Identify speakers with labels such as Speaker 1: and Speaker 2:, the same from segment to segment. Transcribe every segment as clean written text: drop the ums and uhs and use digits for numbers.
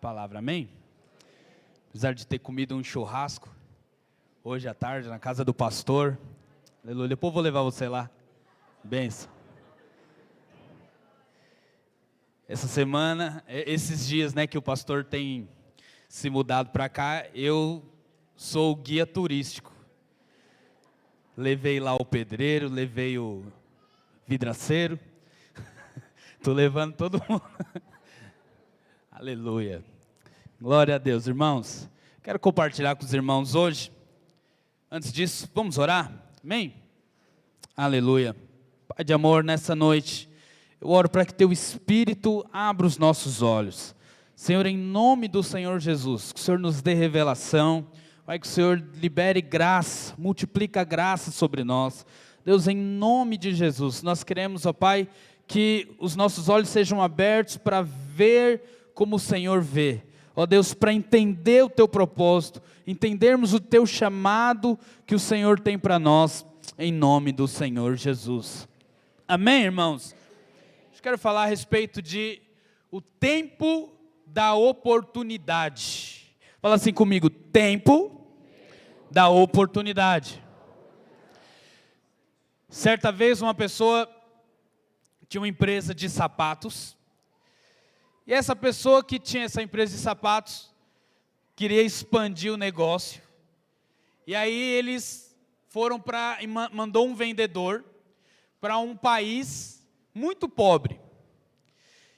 Speaker 1: Palavra, amém? Apesar de ter comido um churrasco hoje à tarde na casa do pastor, aleluia, depois eu vou levar você lá, benção. Essa semana, esses dias, que o pastor tem se mudado para cá, eu sou o guia turístico. Levei lá o pedreiro, levei o vidraceiro, estou levando todo mundo. Aleluia. Glória a Deus, irmãos. Quero compartilhar com os irmãos hoje. Antes disso, vamos orar? Amém? Aleluia. Pai de amor, nessa noite, eu oro para que Teu Espírito abra os nossos olhos. Senhor, em nome do Senhor Jesus, que o Senhor nos dê revelação, Pai, que o Senhor libere graça, multiplica a graça sobre nós. Deus, em nome de Jesus, nós queremos, ó Pai, que os nossos olhos sejam abertos para ver como o Senhor vê, ó Deus, para entender o Teu propósito, entendermos o Teu chamado que o Senhor tem para nós, em nome do Senhor Jesus. Amém, irmãos? Eu quero falar a respeito de o tempo da oportunidade. Fala assim comigo, tempo da oportunidade. Certa vez uma pessoa tinha uma empresa de sapatos, e essa pessoa que tinha essa empresa de sapatos, queria expandir o negócio, e aí eles foram mandou um vendedor para um país muito pobre,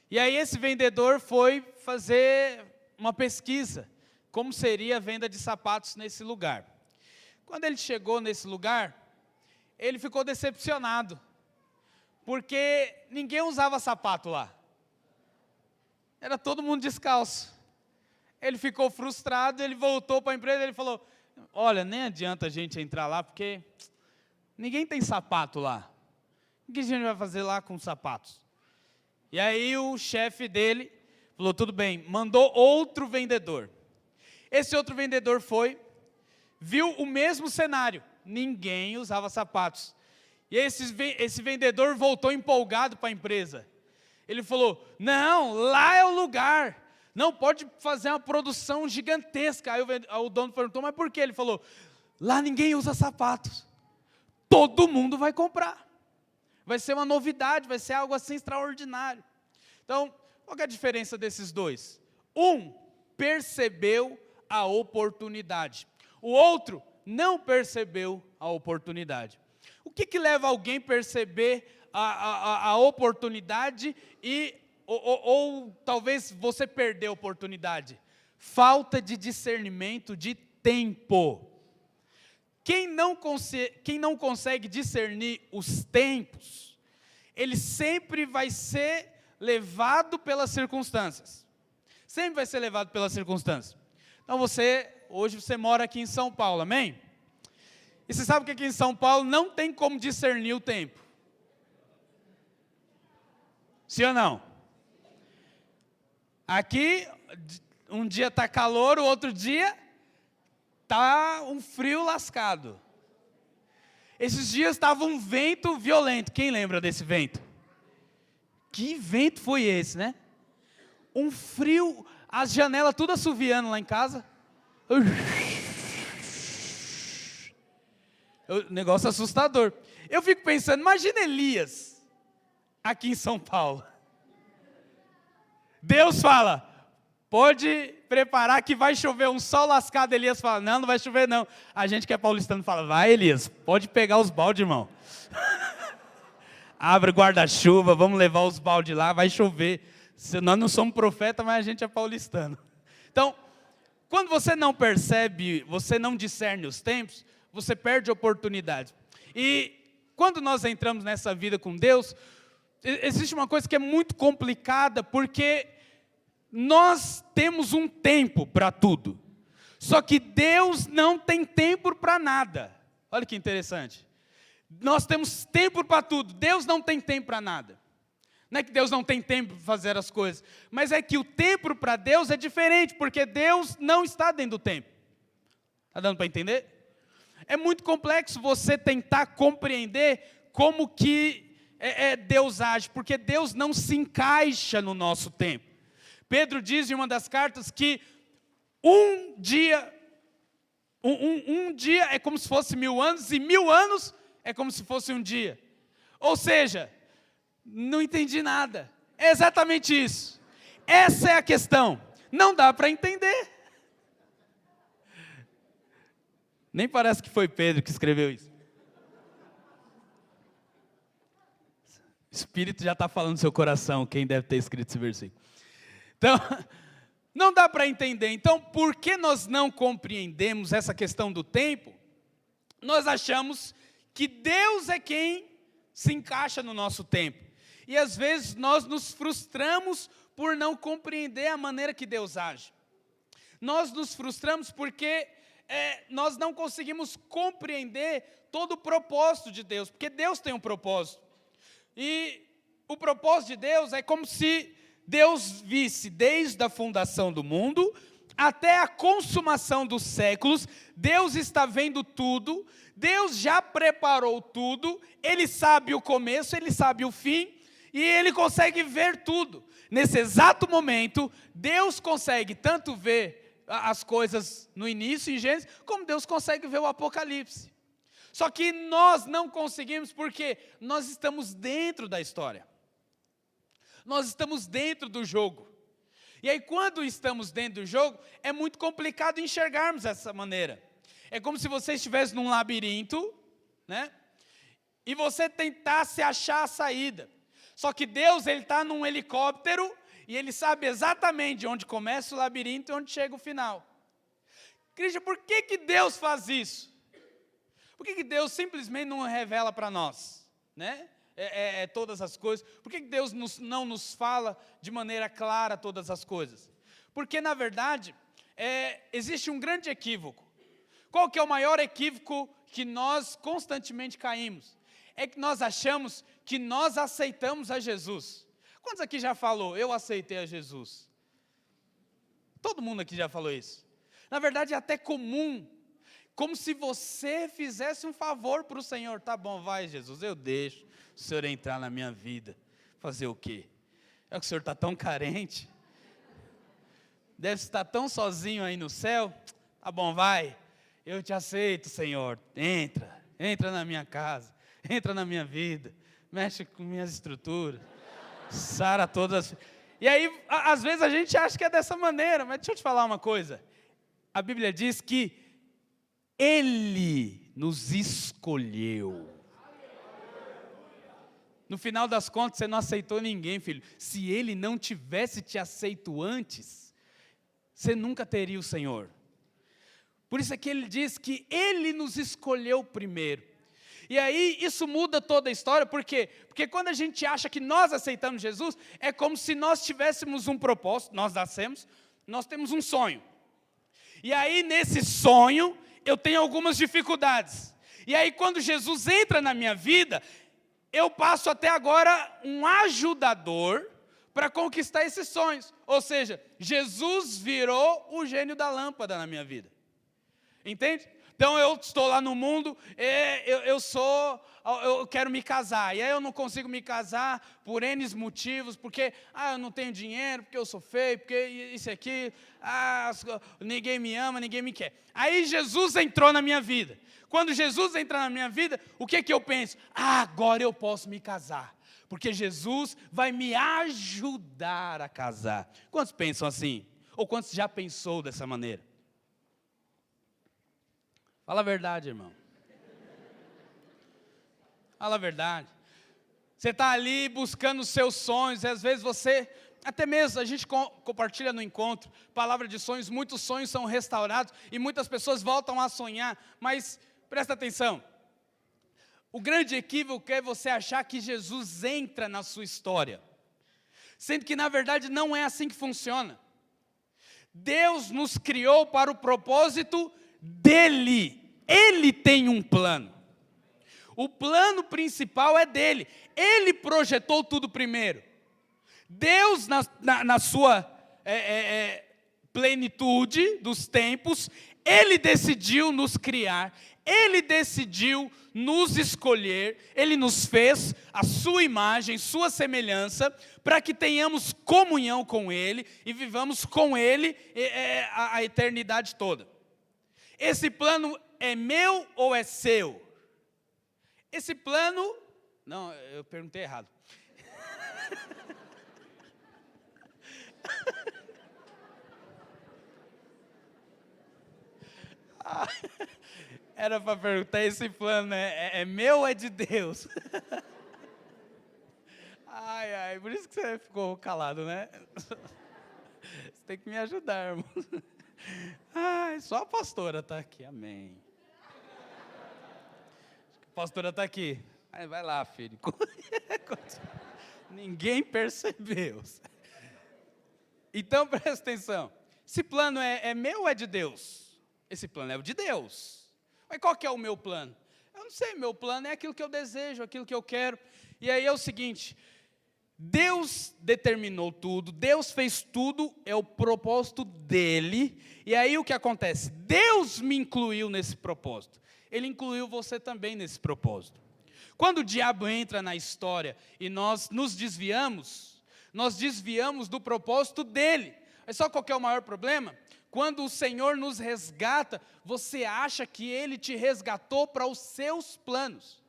Speaker 1: e aí esse vendedor foi fazer uma pesquisa, como seria a venda de sapatos nesse lugar. Quando ele chegou nesse lugar, ele ficou decepcionado, porque ninguém usava sapato lá. Era todo mundo descalço. Ele ficou frustrado, ele voltou para a empresa, ele falou, olha, nem adianta a gente entrar lá, porque ninguém tem sapato lá. O que a gente vai fazer lá com sapatos? E aí o chefe dele falou, tudo bem, mandou outro vendedor. Esse outro vendedor viu o mesmo cenário, ninguém usava sapatos. E esse vendedor voltou empolgado para a empresa. Ele falou, não, lá é o lugar, não, pode fazer uma produção gigantesca. Aí o dono perguntou, mas por quê? Ele falou, lá ninguém usa sapatos, todo mundo vai comprar, vai ser uma novidade, vai ser algo assim extraordinário. Então, qual que é a diferença desses dois? Um percebeu a oportunidade, o outro não percebeu a oportunidade. O que leva alguém a perceber a oportunidade ou talvez você perder a oportunidade? Falta de discernimento de tempo. Quem não consegue discernir os tempos, ele sempre vai ser levado pelas circunstâncias. Sempre vai ser levado pelas circunstâncias. Então hoje você mora aqui em São Paulo, amém? E você sabe que aqui em São Paulo não tem como discernir o tempo. Sim ou não? Aqui, um dia está calor, o outro dia está um frio lascado. Esses dias estava um vento violento. Quem lembra desse vento? Que vento foi esse, né? Um frio, as janelas tudo assoviando lá em casa. Negócio assustador. Eu fico pensando, imagina Elias aqui em São Paulo. Deus fala, pode preparar que vai chover um sol lascado. Elias fala, não vai chover não. A gente que é paulistano fala, vai Elias, pode pegar os baldes, irmão. Abre o guarda-chuva, vamos levar os baldes lá, vai chover. Nós não somos profeta, mas a gente é paulistano. Então, quando você não percebe, você não discerne os tempos, você perde oportunidades. E quando nós entramos nessa vida com Deus, existe uma coisa que é muito complicada, porque nós temos um tempo para tudo. Só que Deus não tem tempo para nada. Olha que interessante. Nós temos tempo para tudo, Deus não tem tempo para nada. Não é que Deus não tem tempo para fazer as coisas, mas é que o tempo para Deus é diferente, porque Deus não está dentro do tempo. Está dando para entender? É muito complexo você tentar compreender como que Deus age, porque Deus não se encaixa no nosso tempo. Pedro diz em uma das cartas que um dia é como se fosse 1000 anos, e 1000 anos é como se fosse um dia. Ou seja, não entendi nada. É exatamente isso. Essa é a questão. Não dá para entender. Nem parece que foi Pedro que escreveu isso. O Espírito já está falando no seu coração, quem deve ter escrito esse versículo. Então, não dá para entender. Então, por que nós não compreendemos essa questão do tempo? Nós achamos que Deus é quem se encaixa no nosso tempo. E às vezes nós nos frustramos por não compreender a maneira que Deus age. Nós nos frustramos porque nós não conseguimos compreender todo o propósito de Deus, porque Deus tem um propósito. E o propósito de Deus é como se Deus visse desde a fundação do mundo até a consumação dos séculos. Deus está vendo tudo, Deus já preparou tudo, Ele sabe o começo, Ele sabe o fim, e Ele consegue ver tudo. Nesse exato momento, Deus consegue tanto ver as coisas no início, em Gênesis, como Deus consegue ver o Apocalipse. Só que nós não conseguimos porque nós estamos dentro da história. Nós estamos dentro do jogo. E aí, quando estamos dentro do jogo, é muito complicado enxergarmos dessa maneira. É como se você estivesse num labirinto, né? E você tentasse achar a saída. Só que Deus, Ele está num helicóptero e Ele sabe exatamente onde começa o labirinto e onde chega o final. Cristian, por que Deus faz isso? Por que Deus simplesmente não revela para nós, né? Todas as coisas? Por que Deus não nos fala de maneira clara todas as coisas? Porque, na verdade, existe um grande equívoco. Qual que é o maior equívoco que nós constantemente caímos? É que nós achamos que nós aceitamos a Jesus. Quantos aqui já falou, eu aceitei a Jesus? Todo mundo aqui já falou isso. Na verdade, é até comum, como se você fizesse um favor para o Senhor. Tá bom, vai Jesus, eu deixo o Senhor entrar na minha vida. Fazer o quê? É que o Senhor está tão carente, deve estar tão sozinho aí no céu. Tá bom, vai, eu te aceito, Senhor. Entra na minha casa, entra na minha vida, mexe com minhas estruturas, sara todas. E aí, às vezes a gente acha que é dessa maneira, mas deixa eu te falar uma coisa. A Bíblia diz que Ele nos escolheu. No final das contas, você não aceitou ninguém, filho. Se Ele não tivesse te aceito antes, você nunca teria o Senhor. Por isso é que Ele diz que Ele nos escolheu primeiro. E aí, isso muda toda a história, por quê? Porque quando a gente acha que nós aceitamos Jesus, é como se nós tivéssemos um propósito, nós nascemos, nós temos um sonho. E aí, nesse sonho, eu tenho algumas dificuldades. E aí, quando Jesus entra na minha vida, eu passo até agora um ajudador para conquistar esses sonhos. Ou seja, Jesus virou o gênio da lâmpada na minha vida. Entende? Então eu estou lá no mundo, eu quero me casar, e aí eu não consigo me casar por N motivos, porque eu não tenho dinheiro, porque eu sou feio, porque isso aqui, ninguém me ama, ninguém me quer. Aí Jesus entrou na minha vida. Quando Jesus entra na minha vida, o que eu penso? Agora eu posso me casar, porque Jesus vai me ajudar a casar. Quantos pensam assim? Ou quantos já pensou dessa maneira? Fala a verdade, irmão. Fala a verdade. Você está ali buscando os seus sonhos, e às vezes você, até mesmo a gente compartilha no encontro, palavra de sonhos, muitos sonhos são restaurados, e muitas pessoas voltam a sonhar, mas presta atenção. O grande equívoco é você achar que Jesus entra na sua história, sendo que na verdade não é assim que funciona. Deus nos criou para o propósito dEle. Ele tem um plano. O plano principal é dEle. Ele projetou tudo primeiro. Deus, na sua plenitude dos tempos, Ele decidiu nos criar, Ele decidiu nos escolher, Ele nos fez a sua imagem, sua semelhança, para que tenhamos comunhão com Ele e vivamos com Ele a eternidade toda. Esse plano é meu ou é seu? Esse plano... Não, eu perguntei errado. Era para perguntar, esse plano é meu ou é de Deus? Ai, por isso que você ficou calado, né? Você tem que me ajudar, irmão. Ai, só a pastora está aqui, amém. A pastora está aqui. Ai, vai lá, filho. Ninguém percebeu. Então, presta atenção. Esse plano é meu ou é de Deus? Esse plano é o de Deus. Mas qual que é o meu plano? Eu não sei, meu plano é aquilo que eu desejo, aquilo que eu quero. E aí é o seguinte, Deus determinou tudo, Deus fez tudo, é o propósito dele. E aí o que acontece? Deus me incluiu nesse propósito. Ele incluiu você também nesse propósito. Quando o diabo entra na história e nós nos desviamos do propósito dele. Mas só qual que é o maior problema? Quando o Senhor nos resgata, você acha que Ele te resgatou para os seus planos.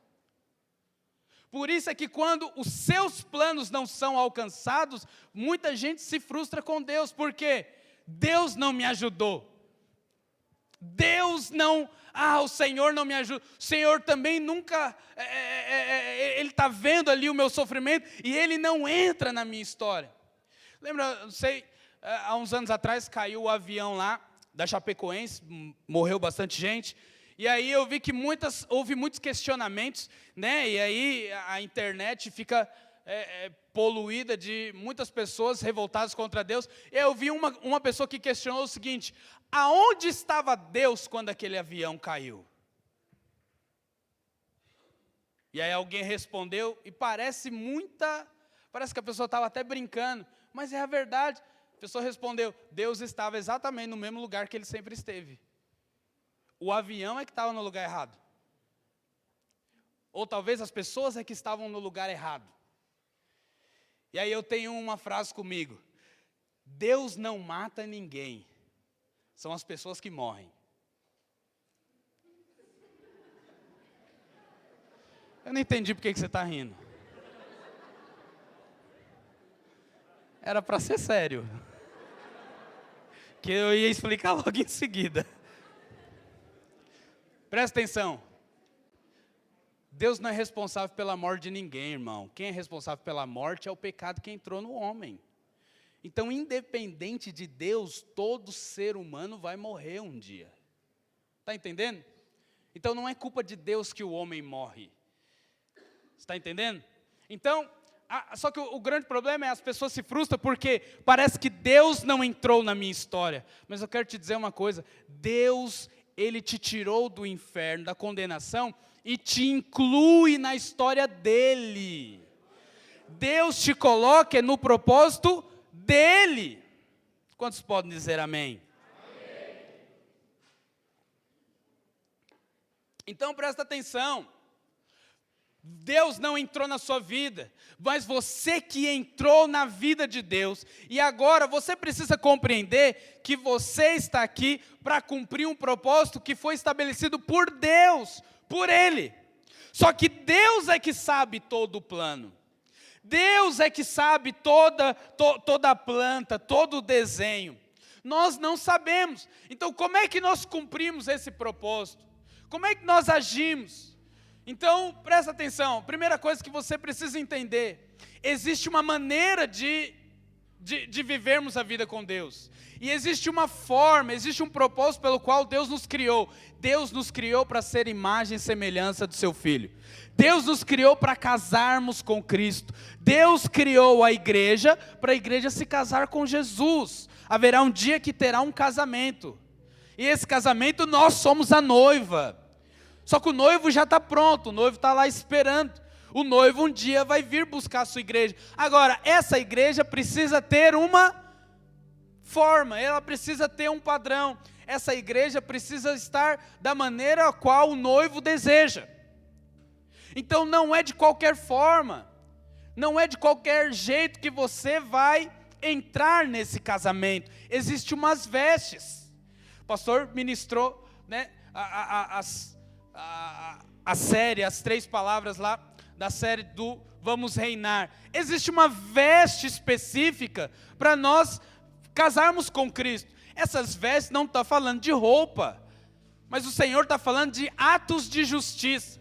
Speaker 1: Por isso é que quando os seus planos não são alcançados, muita gente se frustra com Deus, porque Deus não me ajudou. O Senhor não me ajuda. O Senhor também nunca, Ele está vendo ali o meu sofrimento e Ele não entra na minha história. Lembra, não sei... Há uns anos atrás caiu o avião lá da Chapecoense, morreu bastante gente, e aí eu vi que houve muitos questionamentos, né? E aí a internet fica poluída de muitas pessoas revoltadas contra Deus. E eu vi uma pessoa que questionou o seguinte: aonde estava Deus quando aquele avião caiu? E aí alguém respondeu, e parece que a pessoa estava até brincando, mas é a verdade. A pessoa respondeu, Deus estava exatamente no mesmo lugar que Ele sempre esteve. O avião é que estava no lugar errado. Ou talvez as pessoas é que estavam no lugar errado. E aí eu tenho uma frase comigo. Deus não mata ninguém. São as pessoas que morrem. Eu não entendi por que você está rindo. Era para ser sério. Que eu ia explicar logo em seguida. Presta atenção. Deus não é responsável pela morte de ninguém, irmão. Quem é responsável pela morte é o pecado que entrou no homem. Então, independente de Deus, todo ser humano vai morrer um dia. Está entendendo? Então, não é culpa de Deus que o homem morre. Está entendendo? Então... só que o grande problema é as pessoas se frustram porque parece que Deus não entrou na minha história. Mas eu quero te dizer uma coisa, Deus, Ele te tirou do inferno, da condenação e te inclui na história dEle. Deus te coloca no propósito dEle. Quantos podem dizer amém? Amém. Então presta atenção. Deus não entrou na sua vida, mas você que entrou na vida de Deus. E agora você precisa compreender que você está aqui para cumprir um propósito que foi estabelecido por Deus, por Ele. Só que Deus é que sabe todo o plano. Deus é que sabe toda a planta, todo o desenho. Nós não sabemos. Então como é que nós cumprimos esse propósito? Como é que nós agimos? Então, presta atenção, primeira coisa que você precisa entender, existe uma maneira de vivermos a vida com Deus, e existe uma forma, existe um propósito pelo qual Deus nos criou. Deus nos criou para ser imagem e semelhança do seu Filho. Deus nos criou para casarmos com Cristo. Deus criou a igreja para a igreja se casar com Jesus. Haverá um dia que terá um casamento, e esse casamento nós somos a noiva. Só que o noivo já está pronto, o noivo está lá esperando. O noivo um dia vai vir buscar a sua igreja. Agora, essa igreja precisa ter uma forma, ela precisa ter um padrão. Essa igreja precisa estar da maneira a qual o noivo deseja. Então não é de qualquer forma, não é de qualquer jeito que você vai entrar nesse casamento. Existem umas vestes. O pastor ministrou, né, a série, as 3 palavras lá da série do Vamos Reinar. Existe uma veste específica para nós casarmos com Cristo. Essas vestes não estão falando de roupa, mas o Senhor está falando de atos de justiça.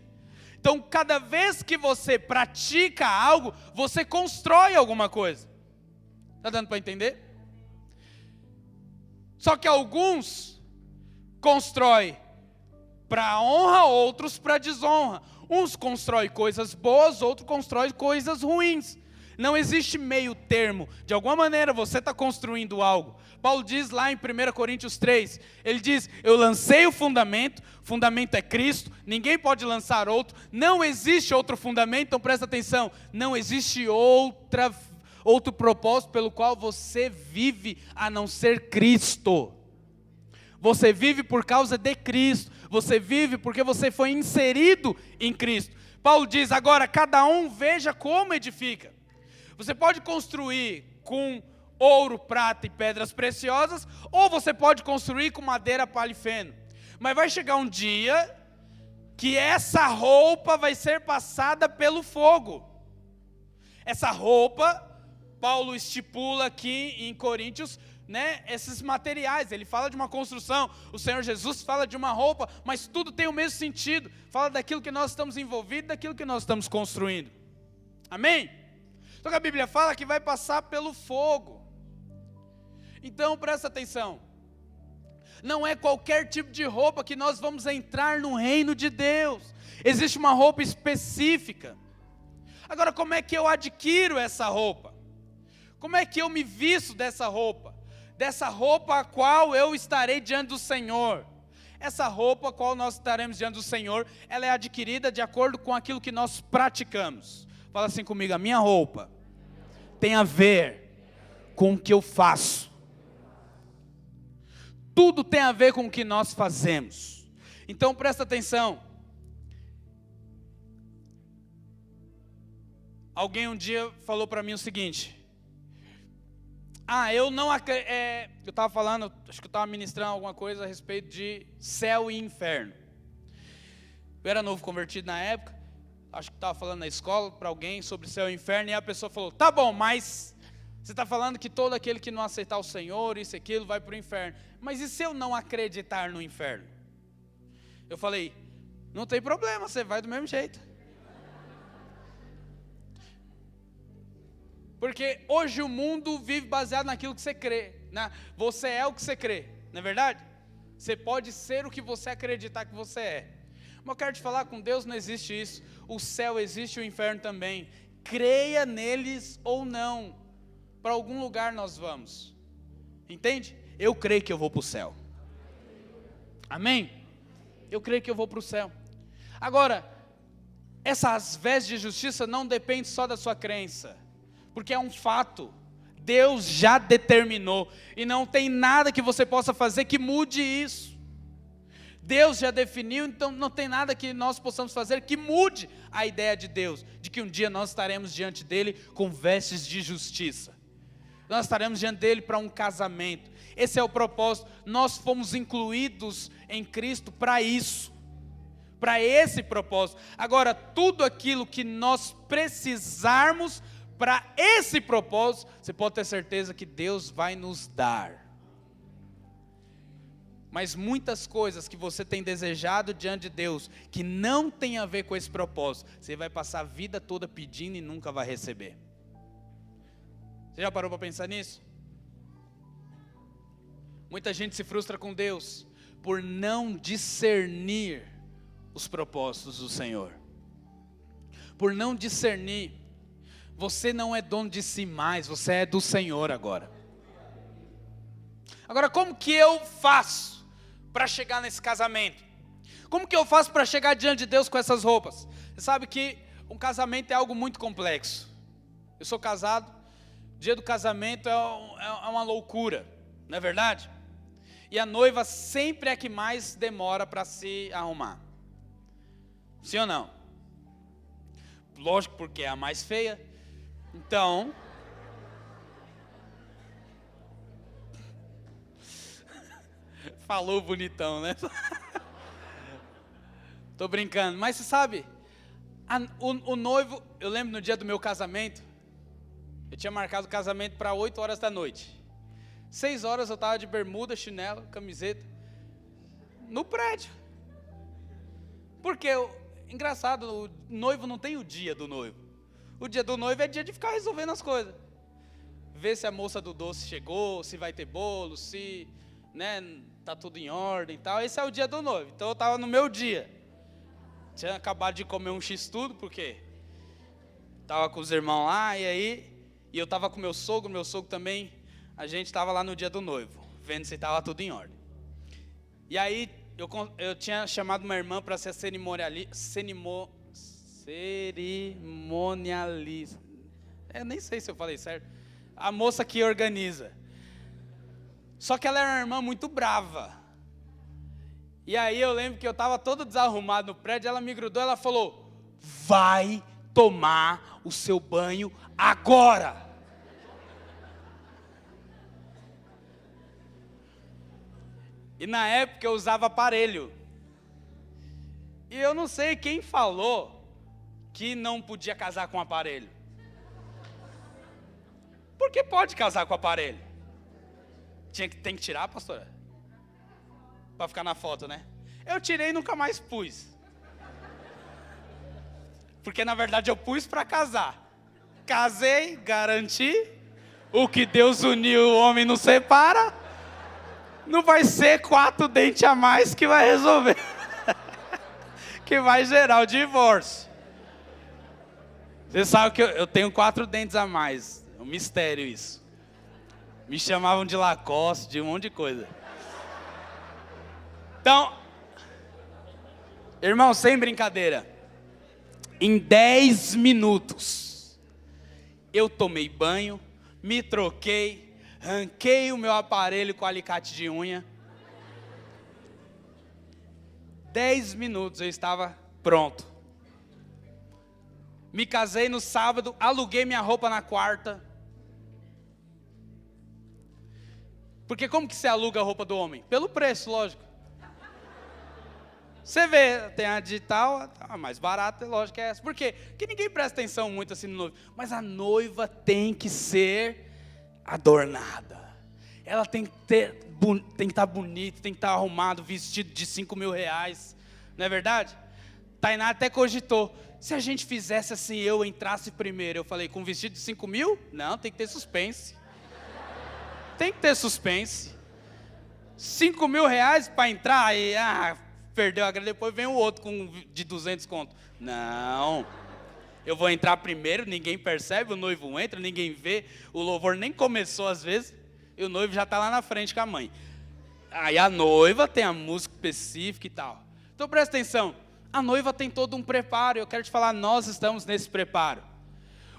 Speaker 1: Então, cada vez que você pratica algo, você constrói alguma coisa. Está dando para entender? Só que alguns constroem para honra, outros para desonra. Uns constroem coisas boas, outros constroem coisas ruins. Não existe meio termo. De alguma maneira você está construindo algo. Paulo diz lá em 1 Coríntios 3, ele diz, eu lancei o fundamento é Cristo, ninguém pode lançar outro, não existe outro fundamento, então presta atenção, não existe outro propósito pelo qual você vive a não ser Cristo. Você vive por causa de Cristo, você vive porque você foi inserido em Cristo. Paulo diz, agora cada um veja como edifica. Você pode construir com ouro, prata e pedras preciosas, ou você pode construir com madeira, palha e feno. Mas vai chegar um dia que essa roupa vai ser passada pelo fogo. Essa roupa, Paulo estipula aqui em Coríntios, né, esses materiais, ele fala de uma construção, o Senhor Jesus fala de uma roupa, mas tudo tem o mesmo sentido, fala daquilo que nós estamos envolvidos, daquilo que nós estamos construindo. Amém? Então a Bíblia fala que vai passar pelo fogo. Então presta atenção, não é qualquer tipo de roupa que nós vamos entrar no reino de Deus, existe uma roupa específica. Agora, como é que eu adquiro essa roupa? Como é que eu me visto dessa roupa a qual eu estarei diante do Senhor? Essa roupa a qual nós estaremos diante do Senhor, ela é adquirida de acordo com aquilo que nós praticamos. Fala assim comigo, a minha roupa tem a ver com o que eu faço. Tudo tem a ver com o que nós fazemos. Então presta atenção. Alguém um dia falou para mim o seguinte: eu não acredito. Eu estava falando, acho que eu estava ministrando alguma coisa a respeito de céu e inferno. Eu era novo convertido na época, acho que estava falando na escola para alguém sobre céu e inferno, e a pessoa falou: tá bom, mas você está falando que todo aquele que não aceitar o Senhor, isso e aquilo, vai para o inferno. Mas e se eu não acreditar no inferno? Eu falei: não tem problema, você vai do mesmo jeito. Porque hoje o mundo vive baseado naquilo que você crê. Você é o que você crê, não é verdade? Você pode ser o que você acreditar que você é. Mas eu quero te falar, com Deus não existe isso. O céu existe, o inferno também. Creia neles ou não, para algum lugar nós vamos. Entende? Eu creio que eu vou para o céu. Amém? Eu creio que eu vou para o céu. Agora, essas vestes de justiça não dependem só da sua crença, porque é um fato. Deus já determinou, e não tem nada que você possa fazer que mude isso. Deus já definiu, então não tem nada que nós possamos fazer que mude a ideia de Deus, de que um dia nós estaremos diante dele com vestes de justiça. Nós estaremos diante dele para um casamento. Esse é o propósito. Nós fomos incluídos em Cristo para isso, para esse propósito. Agora, tudo aquilo que nós precisarmos para esse propósito, você pode ter certeza que Deus vai nos dar. Mas muitas coisas que você tem desejado diante de Deus, que não tem a ver com esse propósito, você vai passar a vida toda pedindo e nunca vai receber. Você já parou para pensar nisso? Muita gente se frustra com Deus por não discernir os propósitos do Senhor. Por não discernir. Você não é dono de si mais, você é do Senhor agora. Agora, como que eu faço para chegar nesse casamento? Como que eu faço para chegar diante de Deus com essas roupas? Você sabe que um casamento é algo muito complexo. Eu sou casado, dia do casamento é uma loucura. Não é verdade? E a noiva sempre é a que mais demora para se arrumar. Sim ou não? Lógico, porque é a mais feia. Então, falou bonitão, né? Tô brincando, mas você sabe, o noivo, eu lembro no dia do meu casamento, eu tinha marcado o casamento para 8 horas da noite. 6 horas eu estava de bermuda, chinelo, camiseta, no prédio. Porque, engraçado, o noivo não tem o dia do noivo. O dia do noivo é dia de ficar resolvendo as coisas. Ver se a moça do doce chegou, se vai ter bolo, se, né, tá tudo em ordem e tal. Esse é o dia do noivo. Então eu estava no meu dia. Tinha acabado de comer um x-tudo, porque estava com os irmãos lá, e eu estava com meu sogro também. A gente estava lá no dia do noivo, vendo se estava tudo em ordem. E aí eu tinha chamado uma irmã para ser cerimonialista. Eu nem sei se eu falei certo. A moça que organiza. Só que ela era uma irmã muito brava. E aí eu lembro que eu estava todo desarrumado no prédio, ela me grudou, ela falou: vai tomar o seu banho agora. E na época eu usava aparelho. E eu não sei quem falou que não podia casar com aparelho. Por que pode casar com aparelho? Tem que tirar, pastora? Para ficar na foto, né? Eu tirei e nunca mais pus. Porque na verdade eu pus para casar. Casei, garanti. O que Deus uniu, o homem não separa. Não vai ser 4 dentes a mais que vai resolver. Que vai gerar o divórcio. Você sabe que eu tenho 4 dentes a mais. É um mistério isso. Me chamavam de Lacoste, de um monte de coisa. Então, irmão, sem brincadeira, em 10 minutos, eu tomei banho, me troquei, arranquei o meu aparelho com alicate de unha. 10 minutos eu estava pronto. Me casei no sábado, aluguei minha roupa na quarta. Porque como que você aluga a roupa do homem? Pelo preço, lógico. Você vê, tem a digital, a mais barata, lógico que é essa. Por quê? Porque ninguém presta atenção muito assim no noivo. Mas a noiva tem que ser adornada. Ela tem que estar bonita, tem que estar arrumado, vestido de 5 mil reais. Não é verdade? Tainá até cogitou. Se a gente fizesse assim, eu entrasse primeiro. Eu falei, com vestido de 5 mil? Não, tem que ter suspense. Tem que ter suspense. 5 mil reais para entrar, aí, perdeu a grana, depois vem o outro de 200 conto. Não, eu vou entrar primeiro, ninguém percebe, o noivo entra, ninguém vê, o louvor nem começou às vezes, e o noivo já está lá na frente com a mãe. Aí a noiva tem a música específica e tal. Então presta atenção, a noiva tem todo um preparo, eu quero te falar, nós estamos nesse preparo.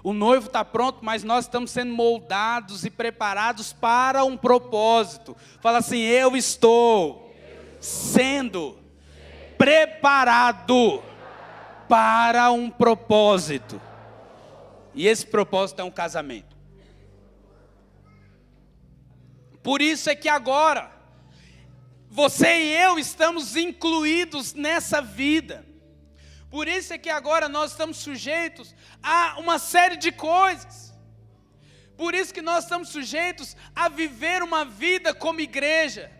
Speaker 1: O noivo está pronto, mas nós estamos sendo moldados e preparados para um propósito. Fala assim, eu estou sendo preparado para um propósito. E esse propósito é um casamento. Por isso é que agora, você e eu estamos incluídos nessa vida. Por isso é que agora nós estamos sujeitos a uma série de coisas. Por isso que nós estamos sujeitos a viver uma vida como igreja.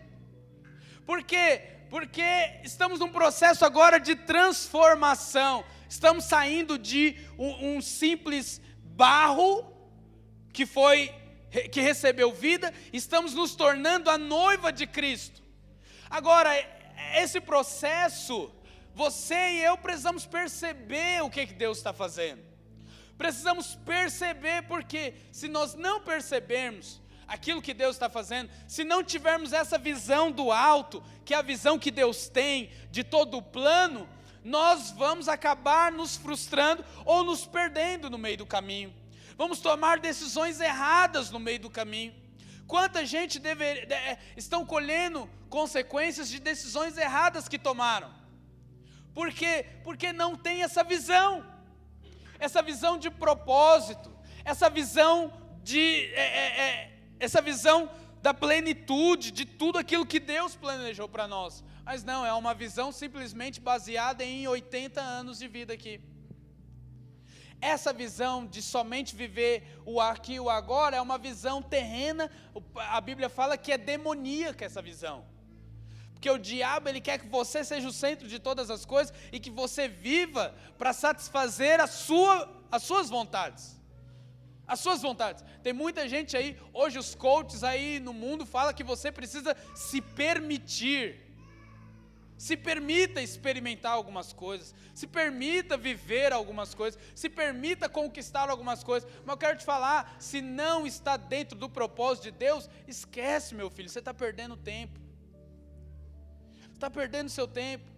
Speaker 1: Por quê? Porque estamos num processo agora de transformação. Estamos saindo de um simples barro que recebeu vida, estamos nos tornando a noiva de Cristo. Agora, esse processo, você e eu precisamos perceber o que Deus está fazendo. Precisamos perceber, porque se nós não percebermos aquilo que Deus está fazendo, se não tivermos essa visão do alto, que é a visão que Deus tem de todo o plano, nós vamos acabar nos frustrando ou nos perdendo no meio do caminho. Vamos tomar decisões erradas no meio do caminho. Quanta gente estão colhendo consequências de decisões erradas que tomaram. Por quê? Porque não tem essa visão de propósito, essa visão da plenitude de tudo aquilo que Deus planejou para nós. Mas não, é uma visão simplesmente baseada em 80 anos de vida aqui. Essa visão de somente viver o aqui e o agora é uma visão terrena. A Bíblia fala que é demoníaca essa visão. Porque o diabo, ele quer que você seja o centro de todas as coisas e que você viva para satisfazer as suas vontades. As suas vontades. Tem muita gente aí, hoje os coaches aí no mundo falam que você precisa se permitir. Se permita experimentar algumas coisas, se permita viver algumas coisas, se permita conquistar algumas coisas. Mas eu quero te falar, se não está dentro do propósito de Deus, esquece, meu filho, você está perdendo tempo. Está perdendo seu tempo.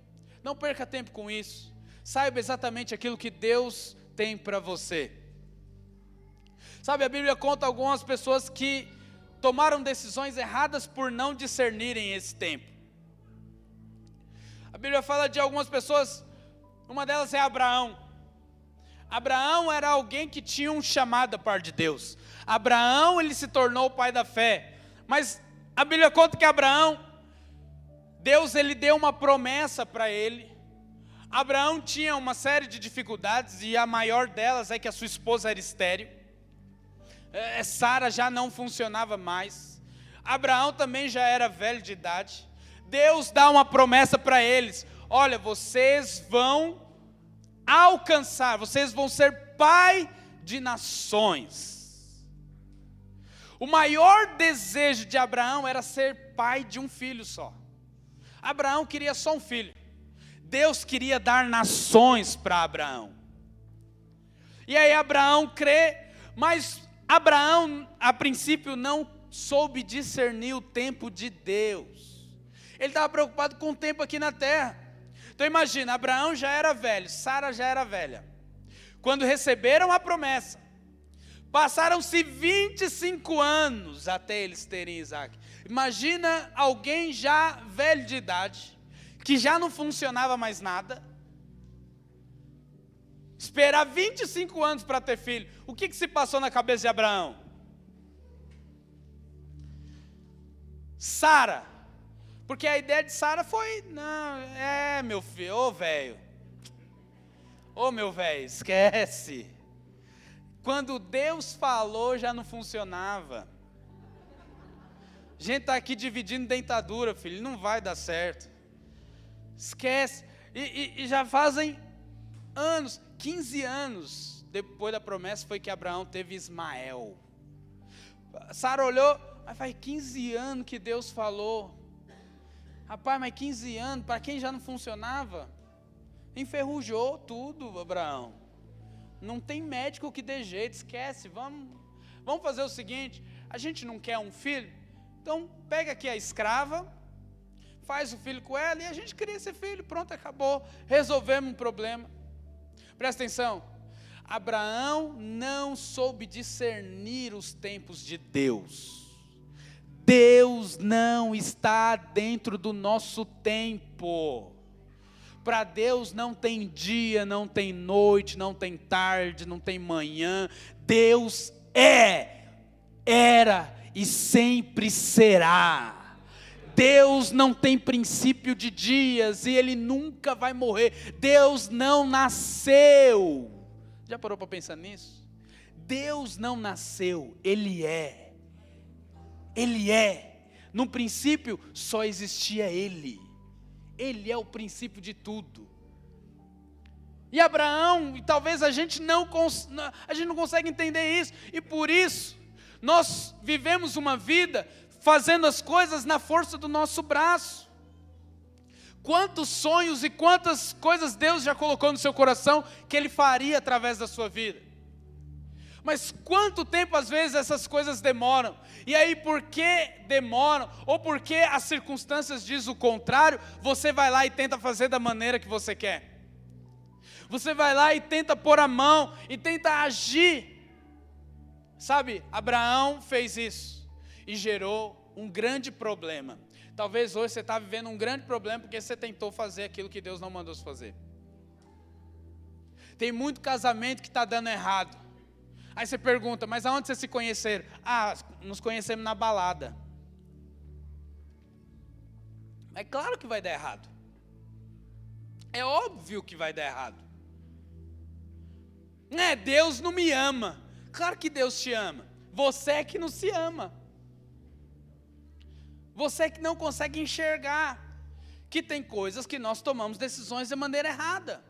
Speaker 1: Não perca tempo com isso. Saiba exatamente aquilo que Deus tem para você. Sabe, a Bíblia conta algumas pessoas que tomaram decisões erradas por não discernirem esse tempo. A Bíblia fala de algumas pessoas, uma delas é Abraão. Abraão era alguém que tinha um chamado da parte de Deus. Abraão, ele se tornou o pai da fé. Mas a Bíblia conta que Abraão, Deus, ele deu uma promessa para ele. Abraão tinha uma série de dificuldades e a maior delas é que a sua esposa era estéril. Sara já não funcionava mais. Abraão também já era velho de idade. Deus dá uma promessa para eles: olha, vocês vão alcançar, vocês vão ser pai de nações. O maior desejo de Abraão era ser pai de um filho só. Abraão queria só um filho. Deus queria dar nações para Abraão. E aí Abraão crê, mas Abraão a princípio não soube discernir o tempo de Deus. Ele estava preocupado com o tempo aqui na terra. Então imagina, Abraão já era velho, Sara já era velha. Quando receberam a promessa, passaram-se 25 anos até eles terem Isaac. Imagina alguém já velho de idade, que já não funcionava mais nada, esperar 25 anos para ter filho. O que se passou na cabeça de Abraão? Sara. Porque a ideia de Sara foi, não, meu filho, meu velho, esquece. Quando Deus falou, já não funcionava. A gente está aqui dividindo dentadura, filho, não vai dar certo. Esquece. E já fazem anos, 15 anos, depois da promessa foi que Abraão teve Ismael. Sara olhou, mas faz 15 anos que Deus falou. Rapaz, mas 15 anos, para quem já não funcionava, enferrujou tudo, Abraão. Não tem médico que dê jeito, esquece. Vamos fazer o seguinte, a gente não quer um filho, então pega aqui a escrava, faz o filho com ela e a gente cria esse filho, pronto, acabou, resolvemos um problema. Presta atenção, Abraão não soube discernir os tempos de Deus. Deus não está dentro do nosso tempo. Para Deus não tem dia, não tem noite, não tem tarde, não tem manhã. Deus era e sempre será. Deus não tem princípio de dias e Ele nunca vai morrer. Deus não nasceu. Já parou para pensar nisso? Deus não nasceu, Ele é. Ele é. No princípio só existia Ele. Ele é o princípio de tudo. E Abraão, e talvez a gente não consegue entender isso. E por isso, nós vivemos uma vida fazendo as coisas na força do nosso braço. Quantos sonhos e quantas coisas Deus já colocou no seu coração que Ele faria através da sua vida. Mas quanto tempo às vezes essas coisas demoram? E aí por que demoram? Ou porque as circunstâncias dizem o contrário, você vai lá e tenta fazer da maneira que você quer. Você vai lá e tenta pôr a mão e tenta agir. Sabe, Abraão fez isso. e gerou um grande problema. Talvez hoje você está vivendo um grande problema porque você tentou fazer aquilo que Deus não mandou você fazer. Tem muito casamento que está dando errado. Aí você pergunta, mas aonde vocês se conheceram? Nos conhecemos na balada. É claro que vai dar errado. É óbvio que vai dar errado. Deus não me ama. Claro que Deus te ama. Você é que não se ama. Você é que não consegue enxergar que tem coisas que nós tomamos decisões de maneira errada.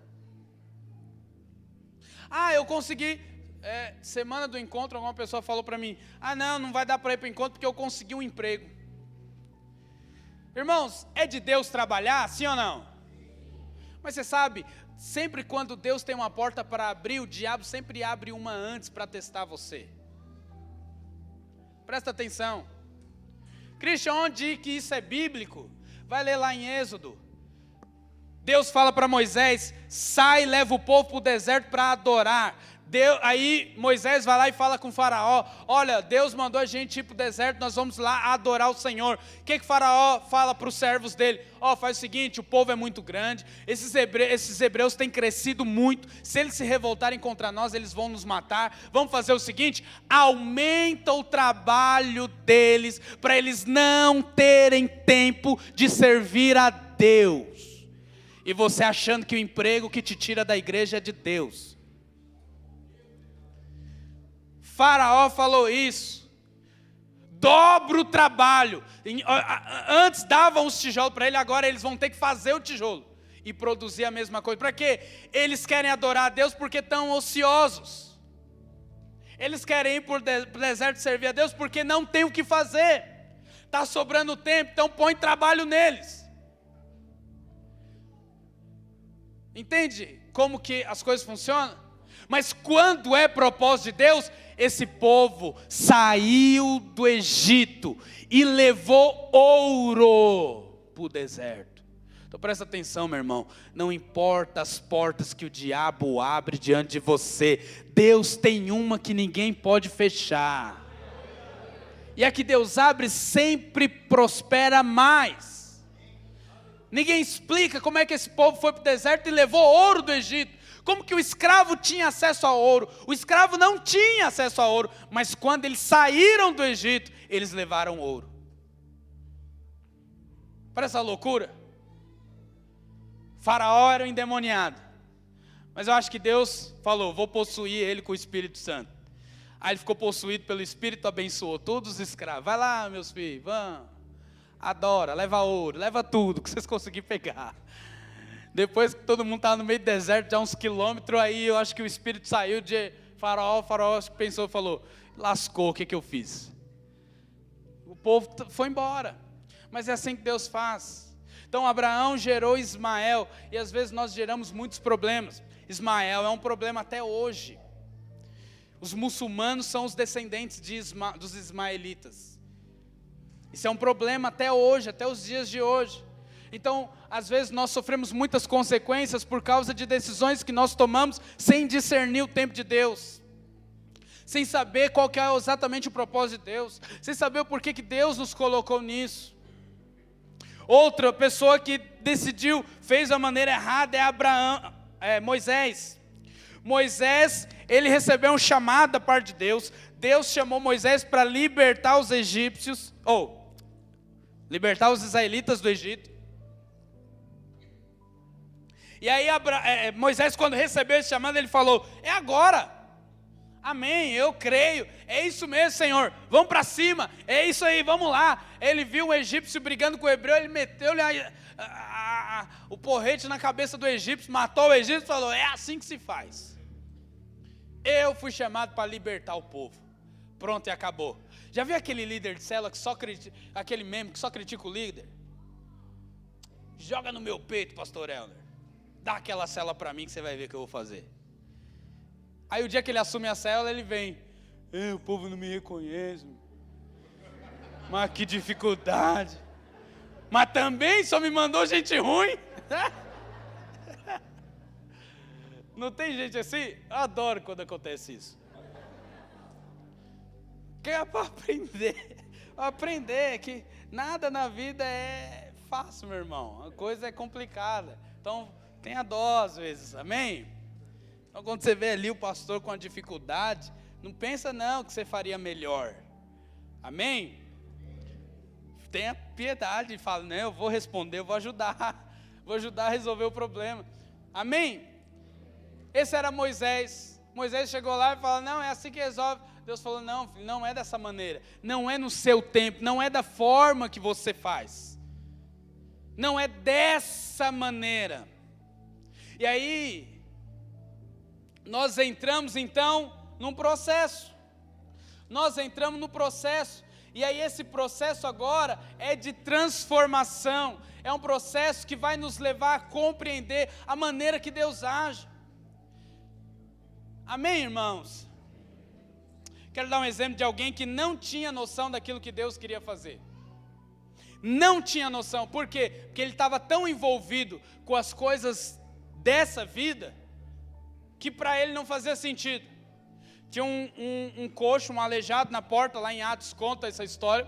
Speaker 1: Eu consegui, semana do encontro, alguma pessoa falou para mim, não vai dar para ir para o encontro porque eu consegui um emprego. Irmãos, é de Deus trabalhar, sim ou não? Mas você sabe, sempre quando Deus tem uma porta para abrir, o diabo sempre abre uma antes para testar você. Presta atenção. Christian, onde que isso é bíblico? Vai ler lá em Êxodo. Deus fala para Moisés, sai e leva o povo para o deserto para adorar. Aí Moisés vai lá e fala com o faraó, olha, Deus mandou a gente ir para o deserto, nós vamos lá adorar o Senhor. O que faraó fala para os servos dele? Faz o seguinte, o povo é muito grande, esses hebreus têm crescido muito, se eles se revoltarem contra nós, eles vão nos matar. Vamos fazer o seguinte, aumenta o trabalho deles, para eles não terem tempo de servir a Deus. E você achando que o emprego que te tira da igreja é de Deus. Faraó falou isso. Dobra o trabalho. Antes davam os tijolos para ele, agora eles vão ter que fazer o tijolo. E produzir a mesma coisa. Para quê? Eles querem adorar a Deus porque estão ociosos. Eles querem ir para o deserto servir a Deus porque não tem o que fazer. Está sobrando tempo, então põe trabalho neles. Entende como que as coisas funcionam? Mas quando é propósito de Deus, esse povo saiu do Egito e levou ouro para o deserto. Então presta atenção, meu irmão, não importa as portas que o diabo abre diante de você, Deus tem uma que ninguém pode fechar. E a que Deus abre sempre prospera mais. Ninguém explica como é que esse povo foi para o deserto e levou ouro do Egito. Como que o escravo tinha acesso ao ouro? O escravo não tinha acesso ao ouro, mas quando eles saíram do Egito, eles levaram ouro. Parece uma loucura. Faraó era um endemoniado, mas eu acho que Deus falou, vou possuir ele com o Espírito Santo. Aí ele ficou possuído pelo Espírito, abençoou todos os escravos. Vai lá, meus filhos, vão. Adora, leva ouro, leva tudo que vocês conseguirem pegar. Depois que todo mundo estava no meio do deserto, já uns quilômetros, aí eu acho que o Espírito saiu de Faraó pensou, falou, lascou, o que eu fiz? O povo foi embora, mas é assim que Deus faz. Então Abraão gerou Ismael, e às vezes nós geramos muitos problemas. Ismael é um problema até hoje. Os muçulmanos são os descendentes dos ismaelitas. Isso é um problema até hoje, até os dias de hoje. Então, às vezes nós sofremos muitas consequências por causa de decisões que nós tomamos sem discernir o tempo de Deus, sem saber qual que é exatamente o propósito de Deus, sem saber o porquê que Deus nos colocou nisso. Outra pessoa que decidiu, fez da maneira errada é Moisés. Moisés, ele recebeu um chamado da parte de Deus. Deus chamou Moisés para libertar os egípcios, libertar os israelitas do Egito. E aí Moisés, quando recebeu esse chamado, ele falou, é agora, amém, eu creio, é isso mesmo, Senhor, vamos para cima, é isso aí, vamos lá. Ele viu um egípcio brigando com o hebreu, ele meteu-lhe o porrete na cabeça do egípcio, matou o egípcio e falou, é assim que se faz. Eu fui chamado para libertar o povo. Pronto, e acabou. Já viu aquele líder de célula que só critica, aquele meme que só critica o líder? Joga no meu peito, pastor Helder. Dá aquela célula para mim que você vai ver o que eu vou fazer. Aí o dia que ele assume a célula, ele vem. O povo não me reconhece. Mas que dificuldade. Mas também só me mandou gente ruim. Não tem gente assim? Eu adoro quando acontece isso. Que é para aprender.
Speaker 2: Aprender que nada na vida é fácil, meu irmão. A coisa é complicada. Então, tenha dó às vezes, amém? Então, quando você vê ali o pastor com a dificuldade, não pensa não que você faria melhor. Amém? Tenha piedade e fala, não, eu vou responder, eu vou ajudar. Vou ajudar a resolver o problema. Amém? Esse era Moisés. Moisés chegou lá e falou, não, é assim que resolve. Deus falou, não, filho, não é dessa maneira. Não é no seu tempo, não é da forma que você faz. Não é dessa maneira. E aí, nós entramos então num processo. Nós entramos no processo. E aí esse processo agora é de transformação. É um processo que vai nos levar a compreender a maneira que Deus age. Amém, irmãos? Quero dar um exemplo de alguém que não tinha noção daquilo que Deus queria fazer. Não tinha noção. Por quê? Porque ele estava tão envolvido com as coisas dessa vida, que para ele não fazia sentido. Tinha um coxo, um aleijado na porta, lá em Atos conta essa história.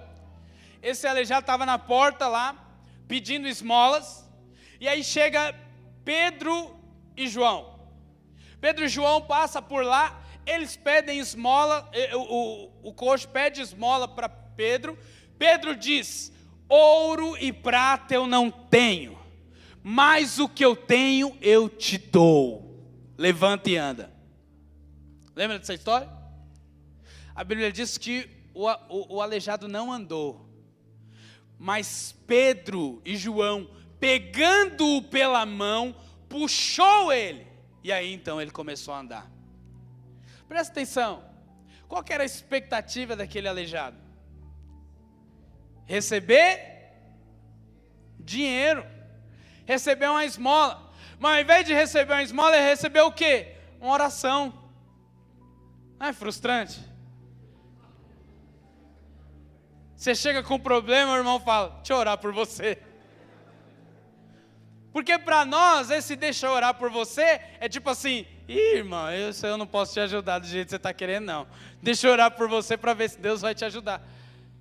Speaker 2: Esse aleijado estava na porta lá, pedindo esmolas, e aí chega Pedro e João. Pedro e João passam por lá, eles pedem esmola, o coxo pede esmola para Pedro. Pedro diz, ouro e prata eu não tenho, mas o que eu tenho eu te dou. Levanta e anda. Lembra dessa história? A Bíblia diz que o aleijado não andou, mas Pedro e João, pegando-o pela mão, puxou ele, e aí então ele começou a andar. Presta atenção, qual que era a expectativa daquele aleijado? Receber dinheiro, receber uma esmola, mas ao invés de receber uma esmola, ele recebeu o quê? Uma oração. Não é frustrante? Você chega com um problema, o irmão fala, deixa eu orar por você. Porque para nós, esse deixa eu orar por você, é tipo assim, irmão, eu não posso te ajudar do jeito que você está querendo não. Deixa eu orar por você para ver se Deus vai te ajudar.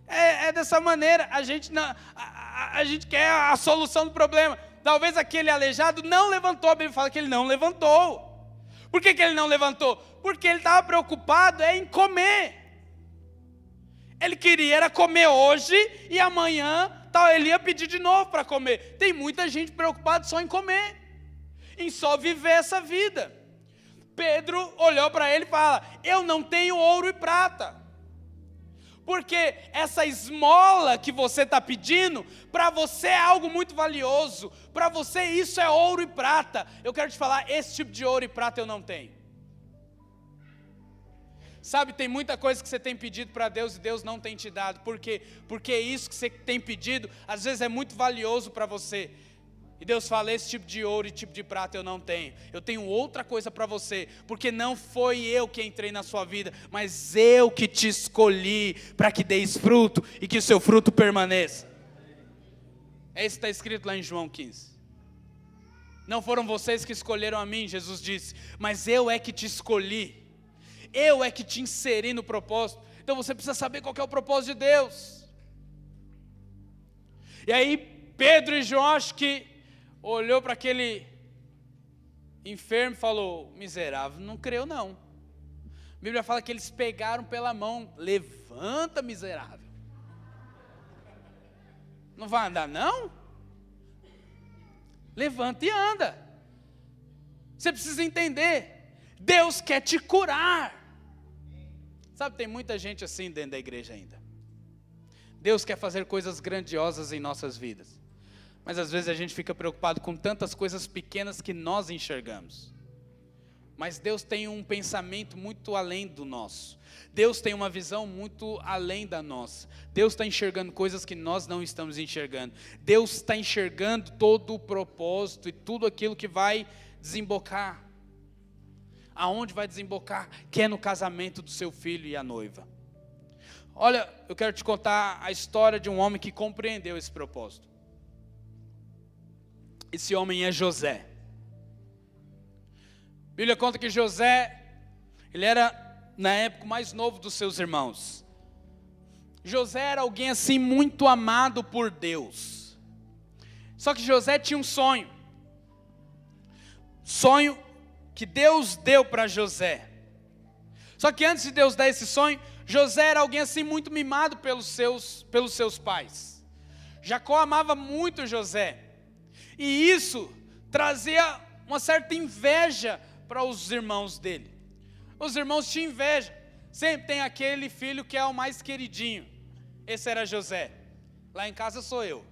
Speaker 2: É dessa maneira, a gente quer a solução do problema. Talvez aquele aleijado não levantou, a Bíblia fala que ele não levantou. Por que ele não levantou? Porque ele estava preocupado em comer. Ele queria era comer hoje e amanhã ele ia pedir de novo para comer. Tem muita gente preocupada só em comer, em só viver essa vida. Pedro olhou para ele e fala, eu não tenho ouro e prata. Porque essa esmola que você está pedindo, para você é algo muito valioso. Para você isso é ouro e prata. Eu quero te falar, esse tipo de ouro e prata eu não tenho. Sabe, tem muita coisa que você tem pedido para Deus e Deus não tem te dado. Por quê? Porque isso que você tem pedido, às vezes é muito valioso para você. E Deus fala, esse tipo de ouro e tipo de prata eu não tenho. Eu tenho outra coisa para você. Porque não foi eu que entrei na sua vida, mas eu que te escolhi para que deis fruto e que o seu fruto permaneça. É isso que está escrito lá em João 15. Não foram vocês que escolheram a mim, Jesus disse, mas eu é que te escolhi. Eu é que te inseri no propósito. Então você precisa saber qual que é o propósito de Deus. E aí Pedro e João, acho que olhou para aquele enfermo e falou, miserável, não creu não. A Bíblia fala que eles pegaram pela mão, levanta miserável. Não vai andar não? Levanta e anda. Você precisa entender, Deus quer te curar. Sabe, tem muita gente assim dentro da igreja ainda. Deus quer fazer coisas grandiosas em nossas vidas. Mas às vezes a gente fica preocupado com tantas coisas pequenas que nós enxergamos. Mas Deus tem um pensamento muito além do nosso. Deus tem uma visão muito além da nossa. Deus está enxergando coisas que nós não estamos enxergando. Deus está enxergando todo o propósito e tudo aquilo que vai desembocar. Aonde vai desembocar? Que é no casamento do seu filho e a noiva. Olha, eu quero te contar a história de um homem que compreendeu esse propósito. Esse homem é José. A Bíblia conta que José, ele era na época o mais novo dos seus irmãos. José era alguém assim muito amado por Deus. Só que José tinha um sonho. Sonho que Deus deu para José. Só que antes de Deus dar esse sonho, José era alguém assim muito mimado pelos seus pais. Jacó amava muito José. E isso trazia uma certa inveja para os irmãos dele. Os irmãos tinham inveja. Sempre tem aquele filho que é o mais queridinho. Esse era José. Lá em casa sou eu.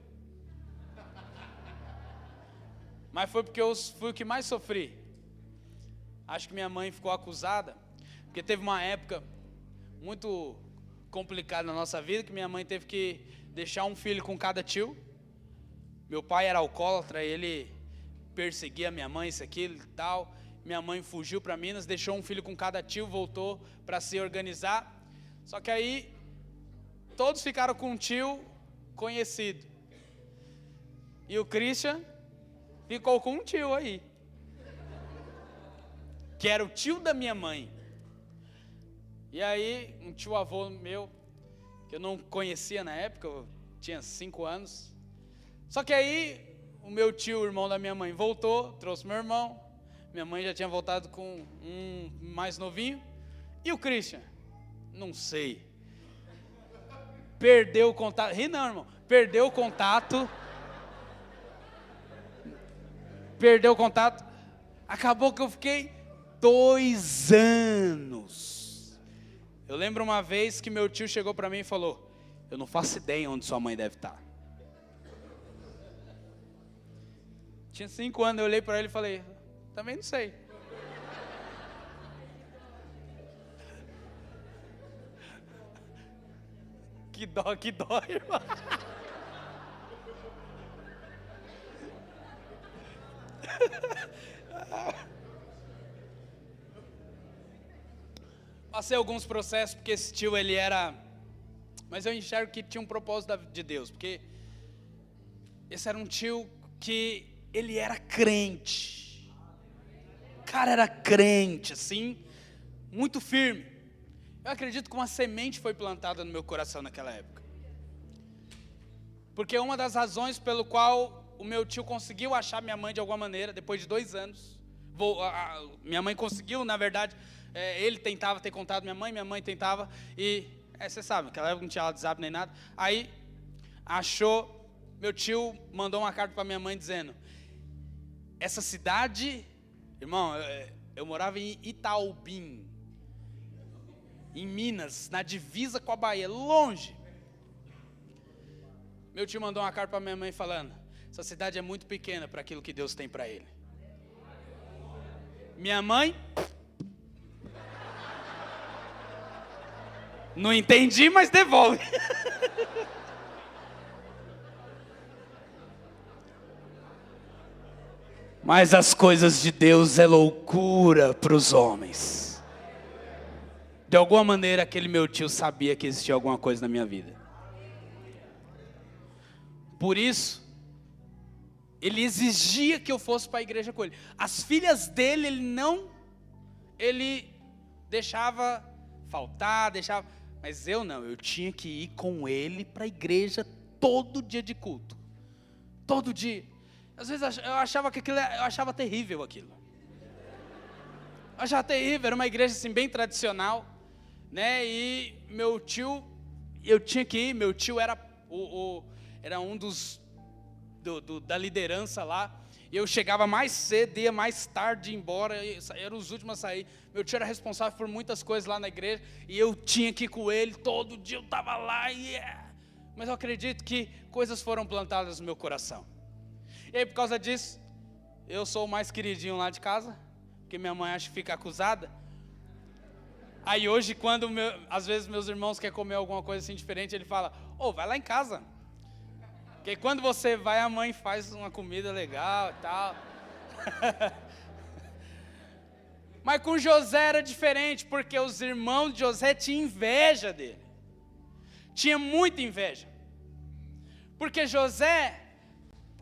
Speaker 2: Mas foi porque eu fui o que mais sofri. Acho que minha mãe ficou acusada, porque teve uma época muito complicada na nossa vida, que minha mãe teve que deixar um filho com cada tio. Meu pai era alcoólatra, ele perseguia minha mãe, isso, aquilo e tal. Minha mãe fugiu para Minas, deixou um filho com cada tio, voltou para se organizar. Só que aí, todos ficaram com um tio conhecido. E o Christian ficou com um tio aí, que era o tio da minha mãe. E aí, um tio avô meu, que eu não conhecia na época, eu tinha 5 anos. Só que aí, o meu tio, o irmão da minha mãe, voltou, trouxe meu irmão. Minha mãe já tinha voltado com um mais novinho. E o Christian? Não sei. Perdeu o contato. Ri não, irmão. Perdeu o contato. Perdeu o contato. Acabou que eu fiquei 2 anos. Eu lembro uma vez que meu tio chegou para mim e falou: eu não faço ideia onde sua mãe deve estar. Tinha 5 anos, eu olhei para ele e falei: também não sei. Que dó, irmão. Passei alguns processos, porque esse tio, ele era... Mas eu enxergo que tinha um propósito de Deus, porque esse era um tio que ele era crente. O cara era crente, assim, muito firme. Eu acredito que uma semente foi plantada no meu coração naquela época. Porque uma das razões pelo qual o meu tio conseguiu achar minha mãe de alguma maneira, depois de 2 anos, minha mãe conseguiu, na verdade, ele tentava ter contato com minha mãe tentava, e você sabe, naquela época não tinha WhatsApp nem nada. Aí, achou, meu tio mandou uma carta para minha mãe dizendo: essa cidade, irmão, eu morava em Itaubim, em Minas, na divisa com a Bahia, longe. Meu tio mandou uma carta para minha mãe falando: essa cidade é muito pequena para aquilo que Deus tem para ele. Minha mãe... Não entendi, mas devolve. Mas as coisas de Deus é loucura para os homens. De alguma maneira, aquele meu tio sabia que existia alguma coisa na minha vida. Por isso, ele exigia que eu fosse para a igreja com ele. As filhas dele, ele deixava faltar, mas eu não, eu tinha que ir com ele para a igreja todo dia de culto. Todo dia. Às vezes eu achava que eu achava terrível aquilo. Eu achava terrível, era uma igreja assim bem tradicional, né? E meu tio, eu tinha que ir, meu tio era era um da liderança lá. E eu chegava mais cedo, ia mais tarde embora, eram os últimos a sair. Meu tio era responsável por muitas coisas lá na igreja, e eu tinha que ir com ele, todo dia eu estava lá, mas eu acredito que coisas foram plantadas no meu coração. E aí, por causa disso, eu sou o mais queridinho lá de casa, porque minha mãe acha que fica acusada. Aí hoje, quando às vezes meus irmãos querem comer alguma coisa assim diferente, ele fala: vai lá em casa. Porque quando você vai, a mãe faz uma comida legal e tal. Mas com José era diferente, porque os irmãos de José tinham inveja dele. Tinha muita inveja. Porque José,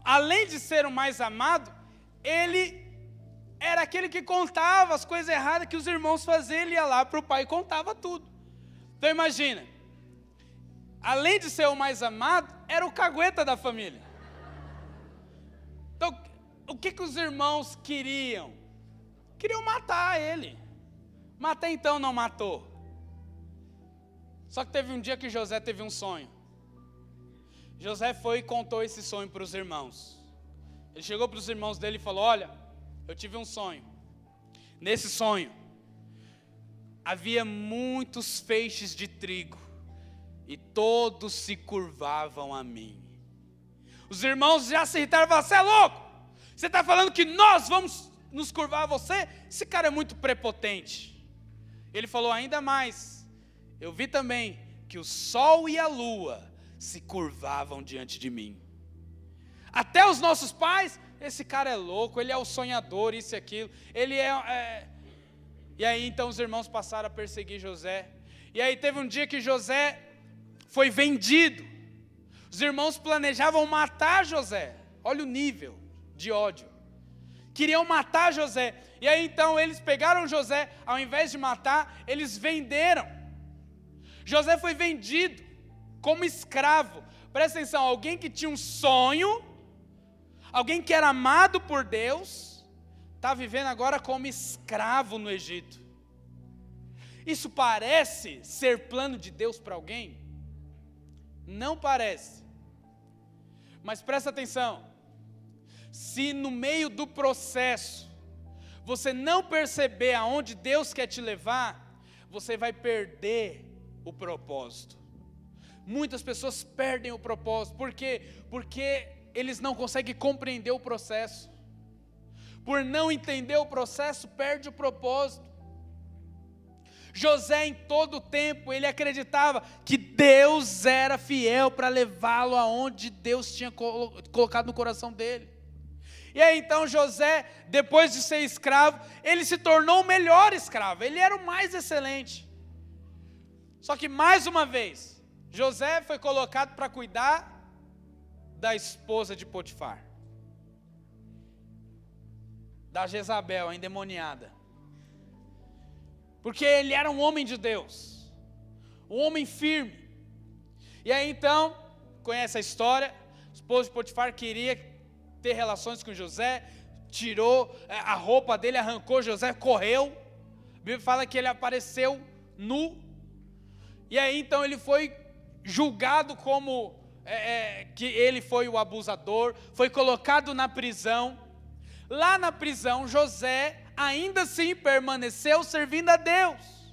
Speaker 2: além de ser o mais amado, ele era aquele que contava as coisas erradas que os irmãos faziam. Ele ia lá para o pai e contava tudo. Então imagina, além de ser o mais amado, era o cagueta da família. Então, o que os irmãos queriam? Queriam matar ele. Mas até então não matou. Só que teve um dia que José teve um sonho. José foi e contou esse sonho para os irmãos. Ele chegou para os irmãos dele e falou: olha, eu tive um sonho. Nesse sonho, havia muitos feixes de trigo, e todos se curvavam a mim. Os irmãos já se irritaram e falaram: você é louco? Você está falando que nós vamos nos curvar a você? Esse cara é muito prepotente. Ele falou ainda mais: eu vi também que o sol e a lua se curvavam diante de mim. Até os nossos pais, esse cara é louco, ele é o sonhador, isso e aquilo. Ele E aí então os irmãos passaram a perseguir José. E aí teve um dia que José foi vendido. Os irmãos planejavam matar José. Olha o nível de ódio. Queriam matar José. E aí então eles pegaram José, ao invés de matar, eles venderam. José foi vendido como escravo. Presta atenção, alguém que tinha um sonho, alguém que era amado por Deus, está vivendo agora como escravo no Egito. Isso parece ser plano de Deus para alguém? Não parece. Mas presta atenção, se no meio do processo você não perceber aonde Deus quer te levar, você vai perder o propósito. Muitas pessoas perdem o propósito. Por quê? Porque eles não conseguem compreender o processo. Por não entender o processo, perde o propósito. José, em todo o tempo, ele acreditava que Deus era fiel para levá-lo aonde Deus tinha colocado no coração dele. E aí então José, depois de ser escravo, ele se tornou o melhor escravo. Ele era o mais excelente. Só que mais uma vez, José foi colocado para cuidar da esposa de Potifar, da Jezabel, a endemoniada. Porque ele era um homem de Deus, um homem firme. E aí então, conhece a história, a esposa de Potifar queria ter relações com José, tirou a roupa dele, arrancou, José correu. A Bíblia fala que ele apareceu nu. E aí então ele foi julgado como que ele foi o abusador, foi colocado na prisão. Lá na prisão, José ainda assim permaneceu servindo a Deus.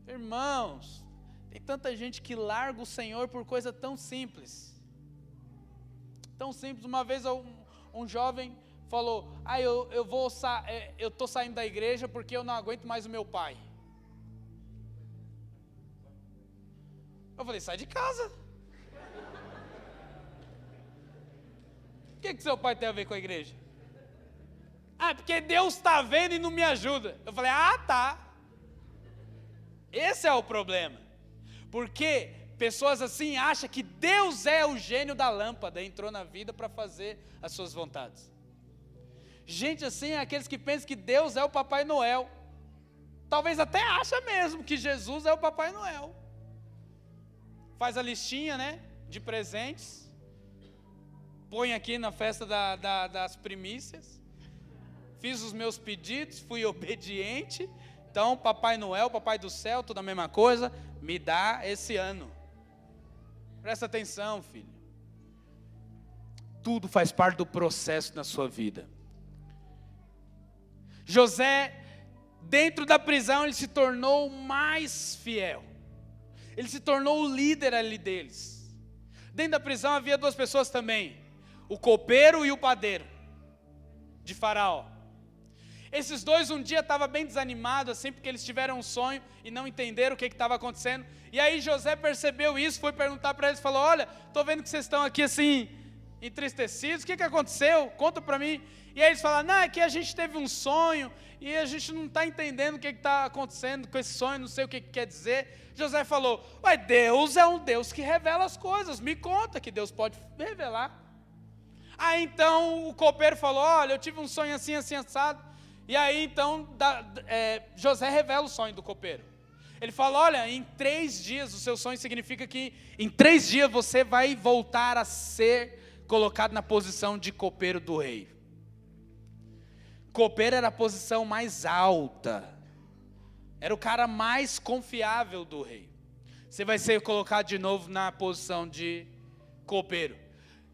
Speaker 2: Irmãos, tem tanta gente que larga o Senhor por coisa tão simples. Tão simples. Uma vez um jovem falou: eu estou saindo da igreja porque eu não aguento mais o meu pai. Eu falei: sai de casa. O que seu pai tem a ver com a igreja? Ah, porque Deus está vendo e não me ajuda. Eu falei: ah, tá. Esse é o problema. Porque pessoas assim acham que Deus é o gênio da lâmpada, entrou na vida para fazer as suas vontades. Gente assim é aqueles que pensam que Deus é o Papai Noel. Talvez até acha mesmo que Jesus é o Papai Noel. Faz a listinha, né, de presentes, põe aqui na festa das primícias, fiz os meus pedidos, fui obediente, então Papai Noel, Papai do Céu, tudo a mesma coisa, me dá esse ano. Presta atenção, filho. Tudo faz parte do processo na sua vida. José, dentro da prisão, ele se tornou mais fiel. Ele se tornou o líder ali deles. Dentro da prisão havia duas pessoas também, o copeiro e o padeiro de Faraó. Esses dois um dia estavam bem desanimados, assim, porque eles tiveram um sonho e não entenderam o que estava acontecendo. E aí José percebeu isso, foi perguntar para eles, falou: olha, estou vendo que vocês estão aqui assim, entristecidos, o que aconteceu? Conta para mim. E aí eles falaram: não, é que a gente teve um sonho e a gente não está entendendo o que está acontecendo com esse sonho, não sei o que quer dizer. José falou: ué, Deus é um Deus que revela as coisas, me conta que Deus pode revelar. Aí então o copeiro falou: olha, eu tive um sonho assim, assim, assado. E aí então José revela o sonho do copeiro. Ele fala, olha, em 3 dias, o seu sonho significa que em 3 dias você vai voltar a ser colocado na posição de copeiro do rei. Copeiro era a posição mais alta, era o cara mais confiável do rei. Você vai ser colocado de novo na posição de copeiro.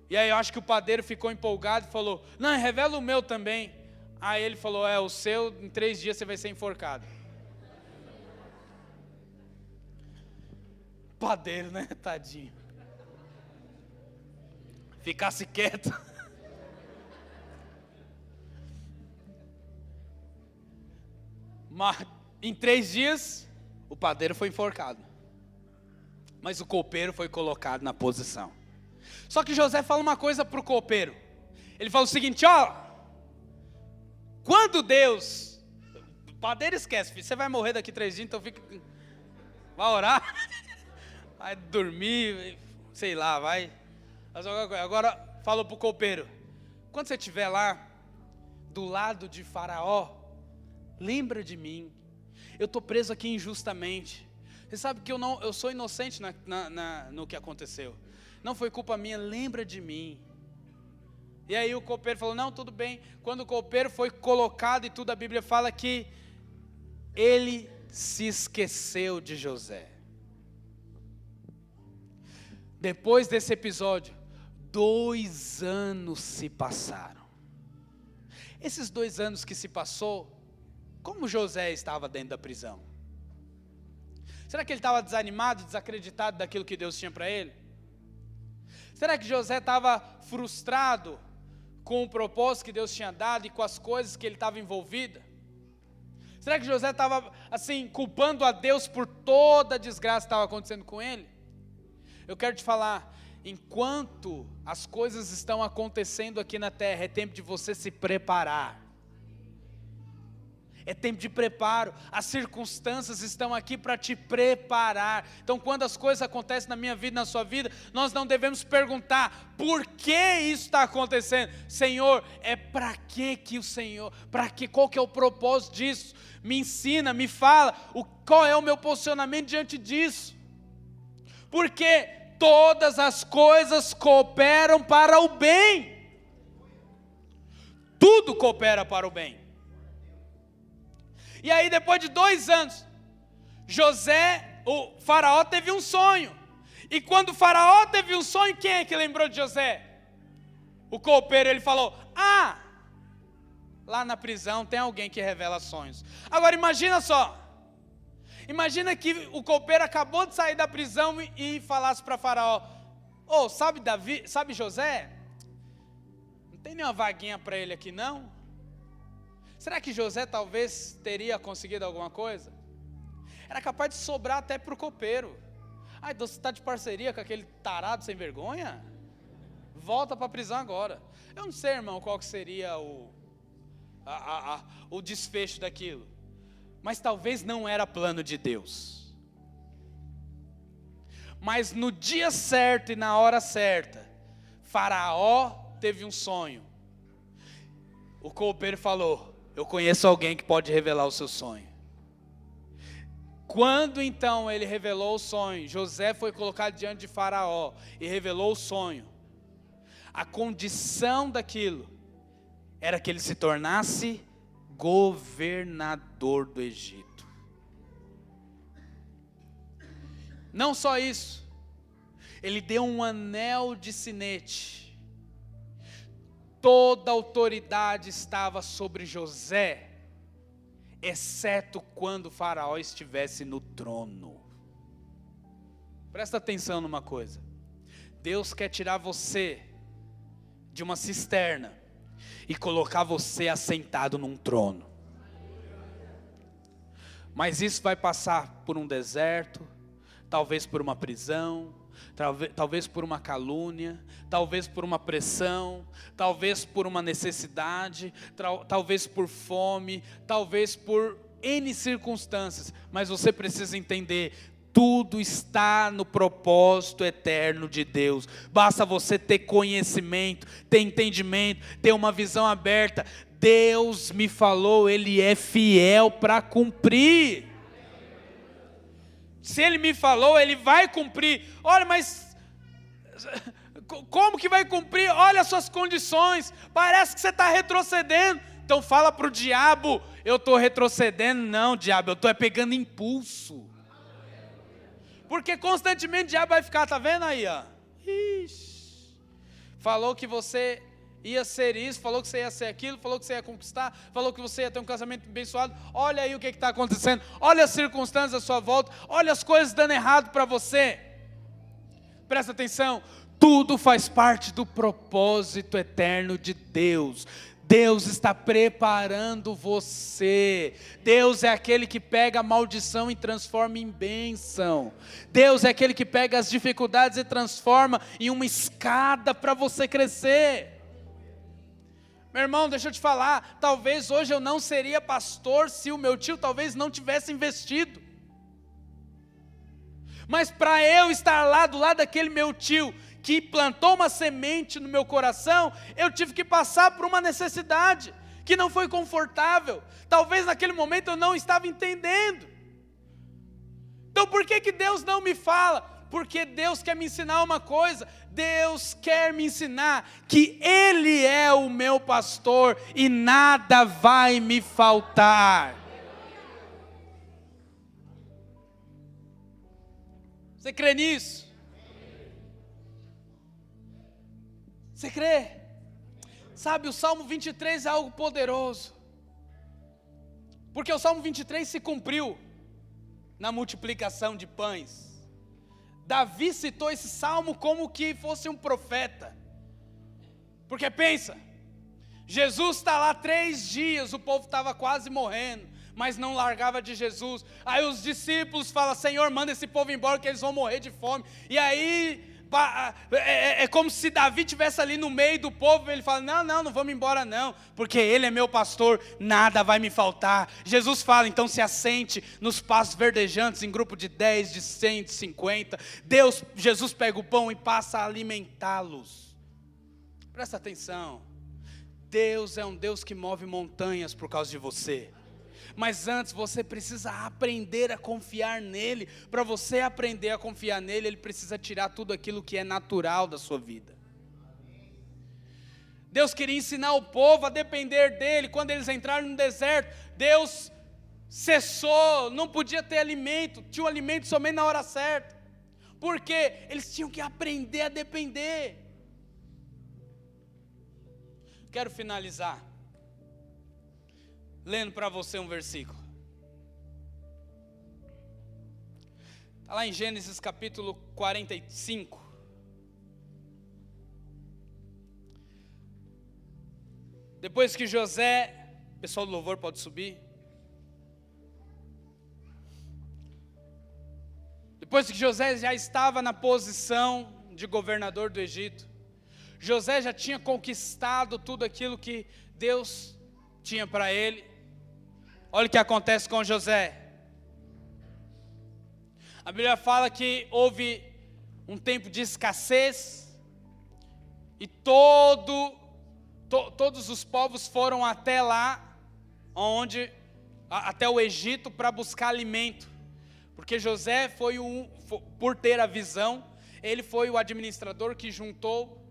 Speaker 2: E aí eu acho que o padeiro ficou empolgado e falou, não, revela o meu também. Aí ele falou, o seu, em 3 dias você vai ser enforcado. Padeiro, né, tadinho. Ficasse quieto. Mas em 3 dias, o padeiro foi enforcado. Mas o copeiro foi colocado na posição. Só que José fala uma coisa para o copeiro. Ele fala o seguinte, quando Deus... O padeiro esquece, filho, você vai morrer daqui 3 dias, então fica... Vai orar, vai dormir, sei lá, vai... Agora falou para o copeiro, quando você estiver lá, do lado de Faraó, lembra de mim, eu estou preso aqui injustamente. Você sabe que eu sou inocente no que aconteceu. Não foi culpa minha, lembra de mim. E aí o copeiro falou, não, tudo bem. Quando o copeiro foi colocado e tudo, a Bíblia fala que ele se esqueceu de José. Depois desse episódio, 2 anos se passaram. Esses 2 anos que se passou, como José estava dentro da prisão? Será que ele estava desanimado, desacreditado daquilo que Deus tinha para ele? Será que José estava frustrado com o propósito que Deus tinha dado e com as coisas que ele estava envolvido? Será que José estava assim, culpando a Deus por toda a desgraça que estava acontecendo com ele? Eu quero te falar, enquanto as coisas estão acontecendo aqui na terra, é tempo de você se preparar. É tempo de preparo, as circunstâncias estão aqui para te preparar. Então quando as coisas acontecem na minha vida, na sua vida, nós não devemos perguntar, por que isso está acontecendo? Senhor, é para que o Senhor, qual que é o propósito disso? Me ensina, me fala, qual é o meu posicionamento diante disso? Porque todas as coisas cooperam para o bem. Tudo coopera para o bem. E aí depois de 2 anos, o faraó teve um sonho. E quando o faraó teve um sonho, quem é que lembrou de José? O copeiro, ele falou, lá na prisão tem alguém que revela sonhos. Agora imagina só, imagina que o copeiro acabou de sair da prisão e falasse para faraó, sabe José? Não tem nenhuma vaguinha para ele aqui não? Será que José talvez teria conseguido alguma coisa? Era capaz de sobrar até para o copeiro. Você está de parceria com aquele tarado sem vergonha? Volta para a prisão agora. Eu não sei, irmão, qual que seria o desfecho daquilo. Mas talvez não era plano de Deus. Mas no dia certo e na hora certa, Faraó teve um sonho. O copeiro falou, eu conheço alguém que pode revelar o seu sonho. Quando então ele revelou o sonho, José foi colocado diante de Faraó e revelou o sonho. A condição daquilo era que ele se tornasse governador do Egito. Não só isso, ele deu um anel de sinete. Toda a autoridade estava sobre José, exceto quando o faraó estivesse no trono. Presta atenção numa coisa. Deus quer tirar você de uma cisterna e colocar você assentado num trono. Mas isso vai passar por um deserto, talvez por uma prisão, talvez por uma calúnia, talvez por uma pressão, talvez por uma necessidade, talvez por fome, talvez por N circunstâncias, mas você precisa entender, tudo está no propósito eterno de Deus, basta você ter conhecimento, ter entendimento, ter uma visão aberta. Deus me falou, Ele é fiel para cumprir. Se Ele me falou, Ele vai cumprir. Olha, mas como que vai cumprir? Olha as suas condições, parece que você está retrocedendo. Então fala para o diabo: eu estou retrocedendo. Não, diabo, eu estou pegando impulso. Porque constantemente o diabo vai ficar, tá vendo aí, ó? Ixi, falou que você ia ser isso, falou que você ia ser aquilo, falou que você ia conquistar, falou que você ia ter um casamento abençoado. Olha aí o que está acontecendo, olha as circunstâncias à sua volta, olha as coisas dando errado para você. Presta atenção, tudo faz parte do propósito eterno de Deus. Deus está preparando você. Deus é aquele que pega a maldição e transforma em bênção. Deus é aquele que pega as dificuldades e transforma em uma escada para você crescer. Meu irmão, deixa eu te falar, talvez hoje eu não seria pastor se o meu tio talvez não tivesse investido. Mas para eu estar lá do lado daquele meu tio, que plantou uma semente no meu coração, eu tive que passar por uma necessidade, que não foi confortável. Talvez naquele momento eu não estava entendendo. Então por que Deus não me fala? Porque Deus quer me ensinar uma coisa. Deus quer me ensinar que Ele é o meu pastor e nada vai me faltar. Você crê nisso? Você crê? Sabe, o Salmo 23 é algo poderoso. Porque o Salmo 23 se cumpriu na multiplicação de pães. Davi citou esse salmo como que fosse um profeta. Porque pensa, Jesus está lá 3 dias, o povo estava quase morrendo, mas não largava de Jesus. Aí os discípulos falam: Senhor, manda esse povo embora que eles vão morrer de fome. E aí é como se Davi estivesse ali no meio do povo. Ele fala: não vamos embora não, porque Ele é meu pastor, nada vai me faltar. Jesus fala: então se assente nos pastos verdejantes, em grupo de 10, de 100, de 50. Jesus pega o pão e passa a alimentá-los. Presta atenção, Deus é um Deus que move montanhas por causa de você. Mas antes você precisa aprender a confiar nele. Para você aprender a confiar nele, ele precisa tirar tudo aquilo que é natural da sua vida. Deus queria ensinar o povo a depender dele. Quando eles entraram no deserto, Deus cessou, não podia ter alimento, tinha o alimento somente na hora certa. Por quê? Eles tinham que aprender a depender. Quero finalizar lendo para você um versículo. Está lá em Gênesis capítulo 45. Depois que José, pessoal do louvor pode subir. Depois que José já estava na posição de governador do Egito, José já tinha conquistado tudo aquilo que Deus tinha para ele. Olha o que acontece com José. A Bíblia fala que houve um tempo de escassez e todos os povos foram até lá, até o Egito, para buscar alimento. Porque José por ter a visão, ele foi o administrador que juntou,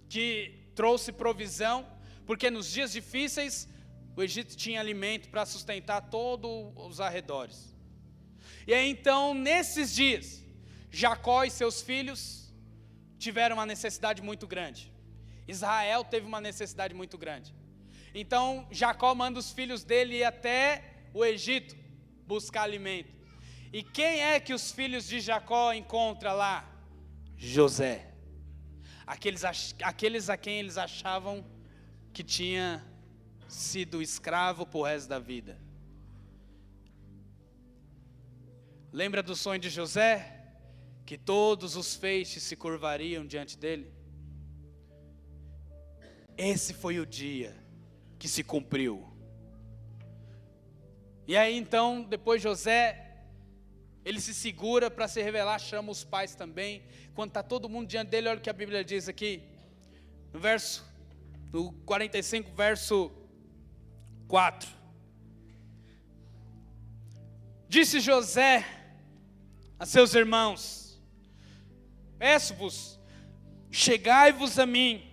Speaker 2: que trouxe provisão, porque nos dias difíceis o Egito tinha alimento para sustentar todos os arredores. E aí então, nesses dias, Jacó e seus filhos tiveram uma necessidade muito grande. Israel teve uma necessidade muito grande. Então, Jacó manda os filhos dele ir até o Egito buscar alimento. E quem é que os filhos de Jacó encontram lá? José. Aqueles a quem eles achavam que tinha sido escravo por resto da vida. Lembra do sonho de José? Que todos os feixes se curvariam diante dele. Esse foi o dia que se cumpriu. E aí então, depois José, ele se segura para se revelar, chama os pais também. Quando está todo mundo diante dele, olha o que a Bíblia diz aqui. No 45, verso 4. Disse José a seus irmãos: peço-vos, chegai-vos a mim.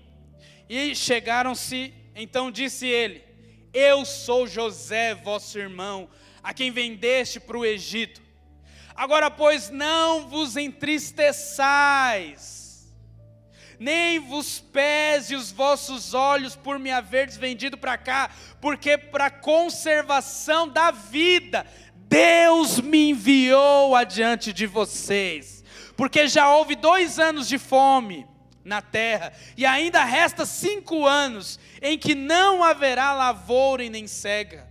Speaker 2: E chegaram-se, então disse ele: eu sou José, vosso irmão, a quem vendeste para o Egito. Agora, pois, não vos entristeçais, nem vos pese os vossos olhos por me haverdes vendido para cá, porque para conservação da vida Deus me enviou adiante de vocês. Porque já houve 2 anos de fome na terra, e ainda resta 5 anos, em que não haverá lavoura e nem cega,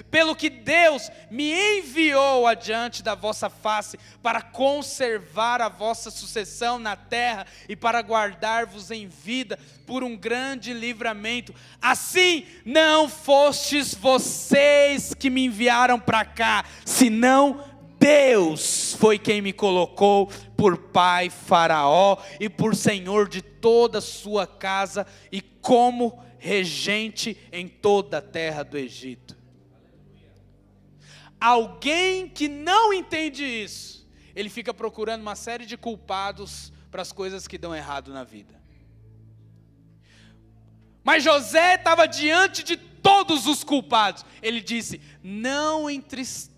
Speaker 2: pelo que Deus me enviou adiante da vossa face, para conservar a vossa sucessão na terra, e para guardar-vos em vida, por um grande livramento. Assim não fostes vocês que me enviaram para cá, senão Deus foi quem me colocou por pai Faraó e por senhor de toda a sua casa e como regente em toda a terra do Egito. Alguém que não entende isso, ele fica procurando uma série de culpados para as coisas que dão errado na vida. Mas José estava diante de todos os culpados. Ele disse: não entristeçam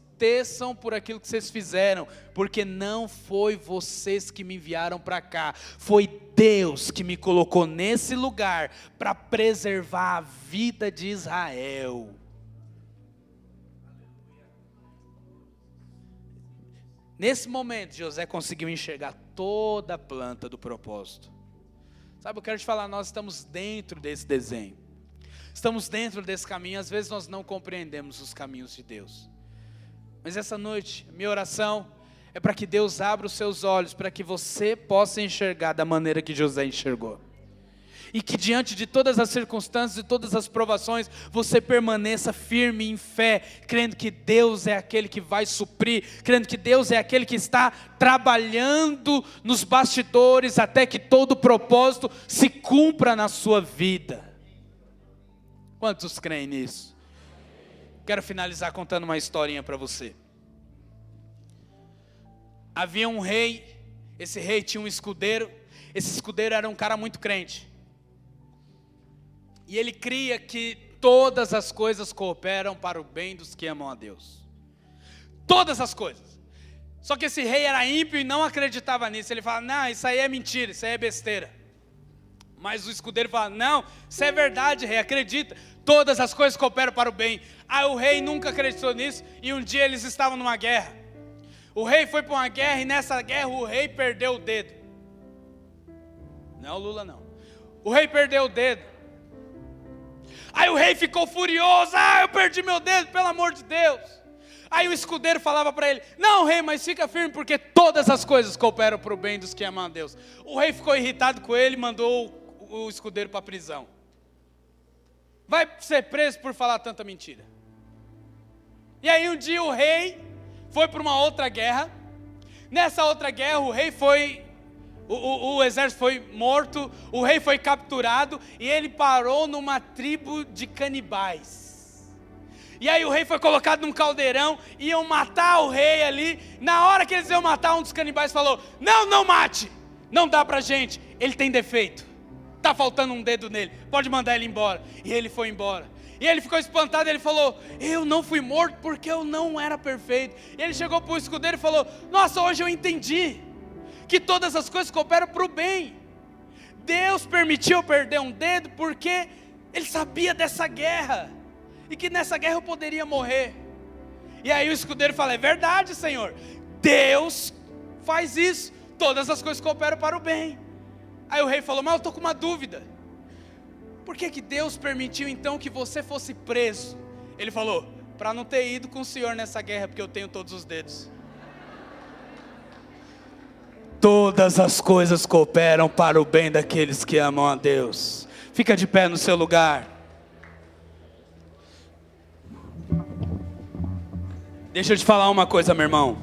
Speaker 2: por aquilo que vocês fizeram, porque não foi vocês que me enviaram para cá, foi Deus que me colocou nesse lugar para preservar a vida de Israel. Nesse momento, José conseguiu enxergar toda a planta do propósito. Sabe, eu quero te falar, nós estamos dentro desse desenho, estamos dentro desse caminho. Às vezes nós não compreendemos os caminhos de Deus. Mas essa noite, minha oração é para que Deus abra os seus olhos, para que você possa enxergar da maneira que José enxergou. E que diante de todas as circunstâncias e todas as provações, você permaneça firme em fé, crendo que Deus é aquele que vai suprir, crendo que Deus é aquele que está trabalhando nos bastidores, até que todo o propósito se cumpra na sua vida. Quantos creem nisso? Quero finalizar contando uma historinha para você. Havia um rei, esse rei tinha um escudeiro, esse escudeiro era um cara muito crente. E ele cria que todas as coisas cooperam para o bem dos que amam a Deus. Todas as coisas. Só que esse rei era ímpio e não acreditava nisso. Ele fala: não, isso aí é mentira, isso aí é besteira. Mas o escudeiro fala: não, isso é verdade, rei, acredita. Todas as coisas cooperam para o bem. Aí o rei nunca acreditou nisso, e um dia eles estavam numa guerra. O rei foi para uma guerra, e nessa guerra o rei perdeu o dedo. Não, o Lula não. O rei perdeu o dedo. Aí o rei ficou furioso: eu perdi meu dedo, pelo amor de Deus. Aí o escudeiro falava para ele: não, rei, mas fica firme, porque todas as coisas cooperam para o bem dos que amam a Deus. O rei ficou irritado com ele e mandou o escudeiro para a prisão. Vai ser preso por falar tanta mentira. E aí um dia o rei foi para uma outra guerra. Nessa outra guerra o rei foi, o exército foi morto, o rei foi capturado, e ele parou numa tribo de canibais. E aí o rei foi colocado num caldeirão, iam matar o rei ali. Na hora que eles iam matar, um dos canibais falou: não mate, não dá pra gente, ele tem defeito, está faltando um dedo nele, pode mandar ele embora. E ele foi embora. E ele ficou espantado, ele falou: eu não fui morto porque eu não era perfeito. E ele chegou para o escudeiro e falou: nossa, hoje eu entendi que todas as coisas cooperam para o bem. Deus permitiu eu perder um dedo porque Ele sabia dessa guerra, e que nessa guerra eu poderia morrer. E aí o escudeiro fala: é verdade, Senhor, Deus faz isso, todas as coisas cooperam para o bem. Aí o rei falou: mas eu estou com uma dúvida, por que Deus permitiu então que você fosse preso? Ele falou: para não ter ido com o Senhor nessa guerra, porque eu tenho todos os dedos. Todas as coisas cooperam para o bem daqueles que amam a Deus. Fica de pé no seu lugar. Deixa eu te falar uma coisa, meu irmão.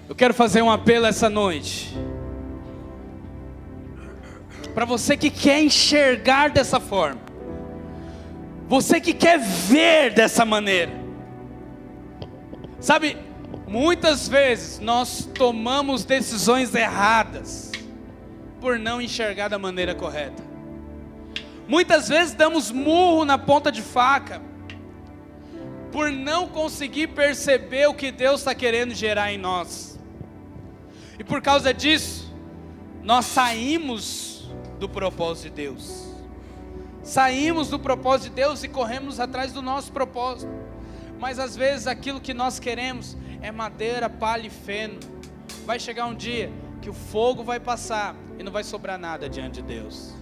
Speaker 2: Eu quero fazer um apelo essa noite, para você que quer enxergar dessa forma, você que quer ver dessa maneira. Sabe, muitas vezes nós tomamos decisões erradas por não enxergar da maneira correta. Muitas vezes damos murro na ponta de faca por não conseguir perceber o que Deus está querendo gerar em nós. E por causa disso, nós saímos do propósito de Deus. Saímos do propósito de Deus e corremos atrás do nosso propósito. Mas às vezes aquilo que nós queremos é madeira, palha e feno. Vai chegar um dia que o fogo vai passar e não vai sobrar nada diante de Deus.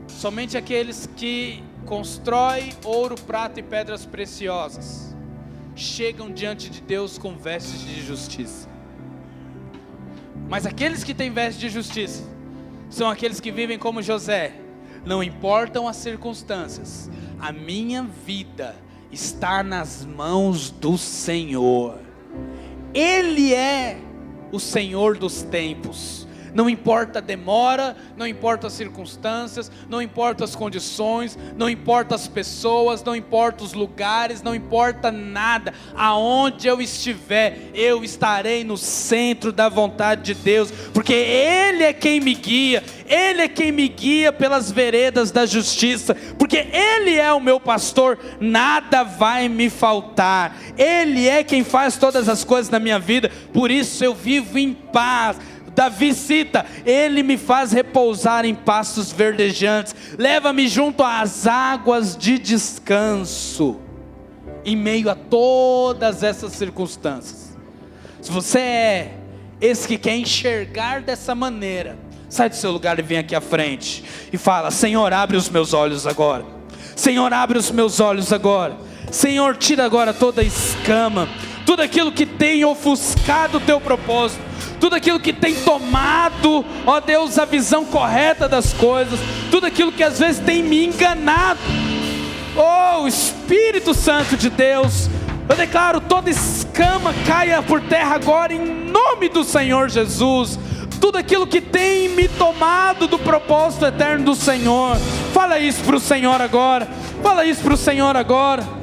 Speaker 2: Somente aqueles que constroem ouro, prata e pedras preciosas chegam diante de Deus com vestes de justiça. Mas aqueles que têm vestes de justiça são aqueles que vivem como José. Não importam as circunstâncias, a minha vida está nas mãos do Senhor. Ele é o Senhor dos tempos. Não importa a demora, não importa as circunstâncias, não importa as condições, não importa as pessoas, não importa os lugares, não importa nada. Aonde eu estiver, eu estarei no centro da vontade de Deus, porque Ele é quem me guia, Ele é quem me guia pelas veredas da justiça, porque Ele é o meu pastor, nada vai me faltar. Ele é quem faz todas as coisas na minha vida, por isso eu vivo em paz. Davi cita, Ele me faz repousar em pastos verdejantes, leva-me junto às águas de descanso, em meio a todas essas circunstâncias. Se você é esse que quer enxergar dessa maneira, sai do seu lugar e vem aqui à frente, e fala: Senhor, abre os meus olhos agora, Senhor, abre os meus olhos agora, Senhor, tira agora toda a escama, tudo aquilo que tem ofuscado o teu propósito, tudo aquilo que tem tomado, ó Deus, a visão correta das coisas, tudo aquilo que às vezes tem me enganado. Oh Espírito Santo de Deus, eu declaro: toda escama caia por terra agora, em nome do Senhor Jesus. Tudo aquilo que tem me tomado do propósito eterno do Senhor, fala isso para o Senhor agora, fala isso para o Senhor agora.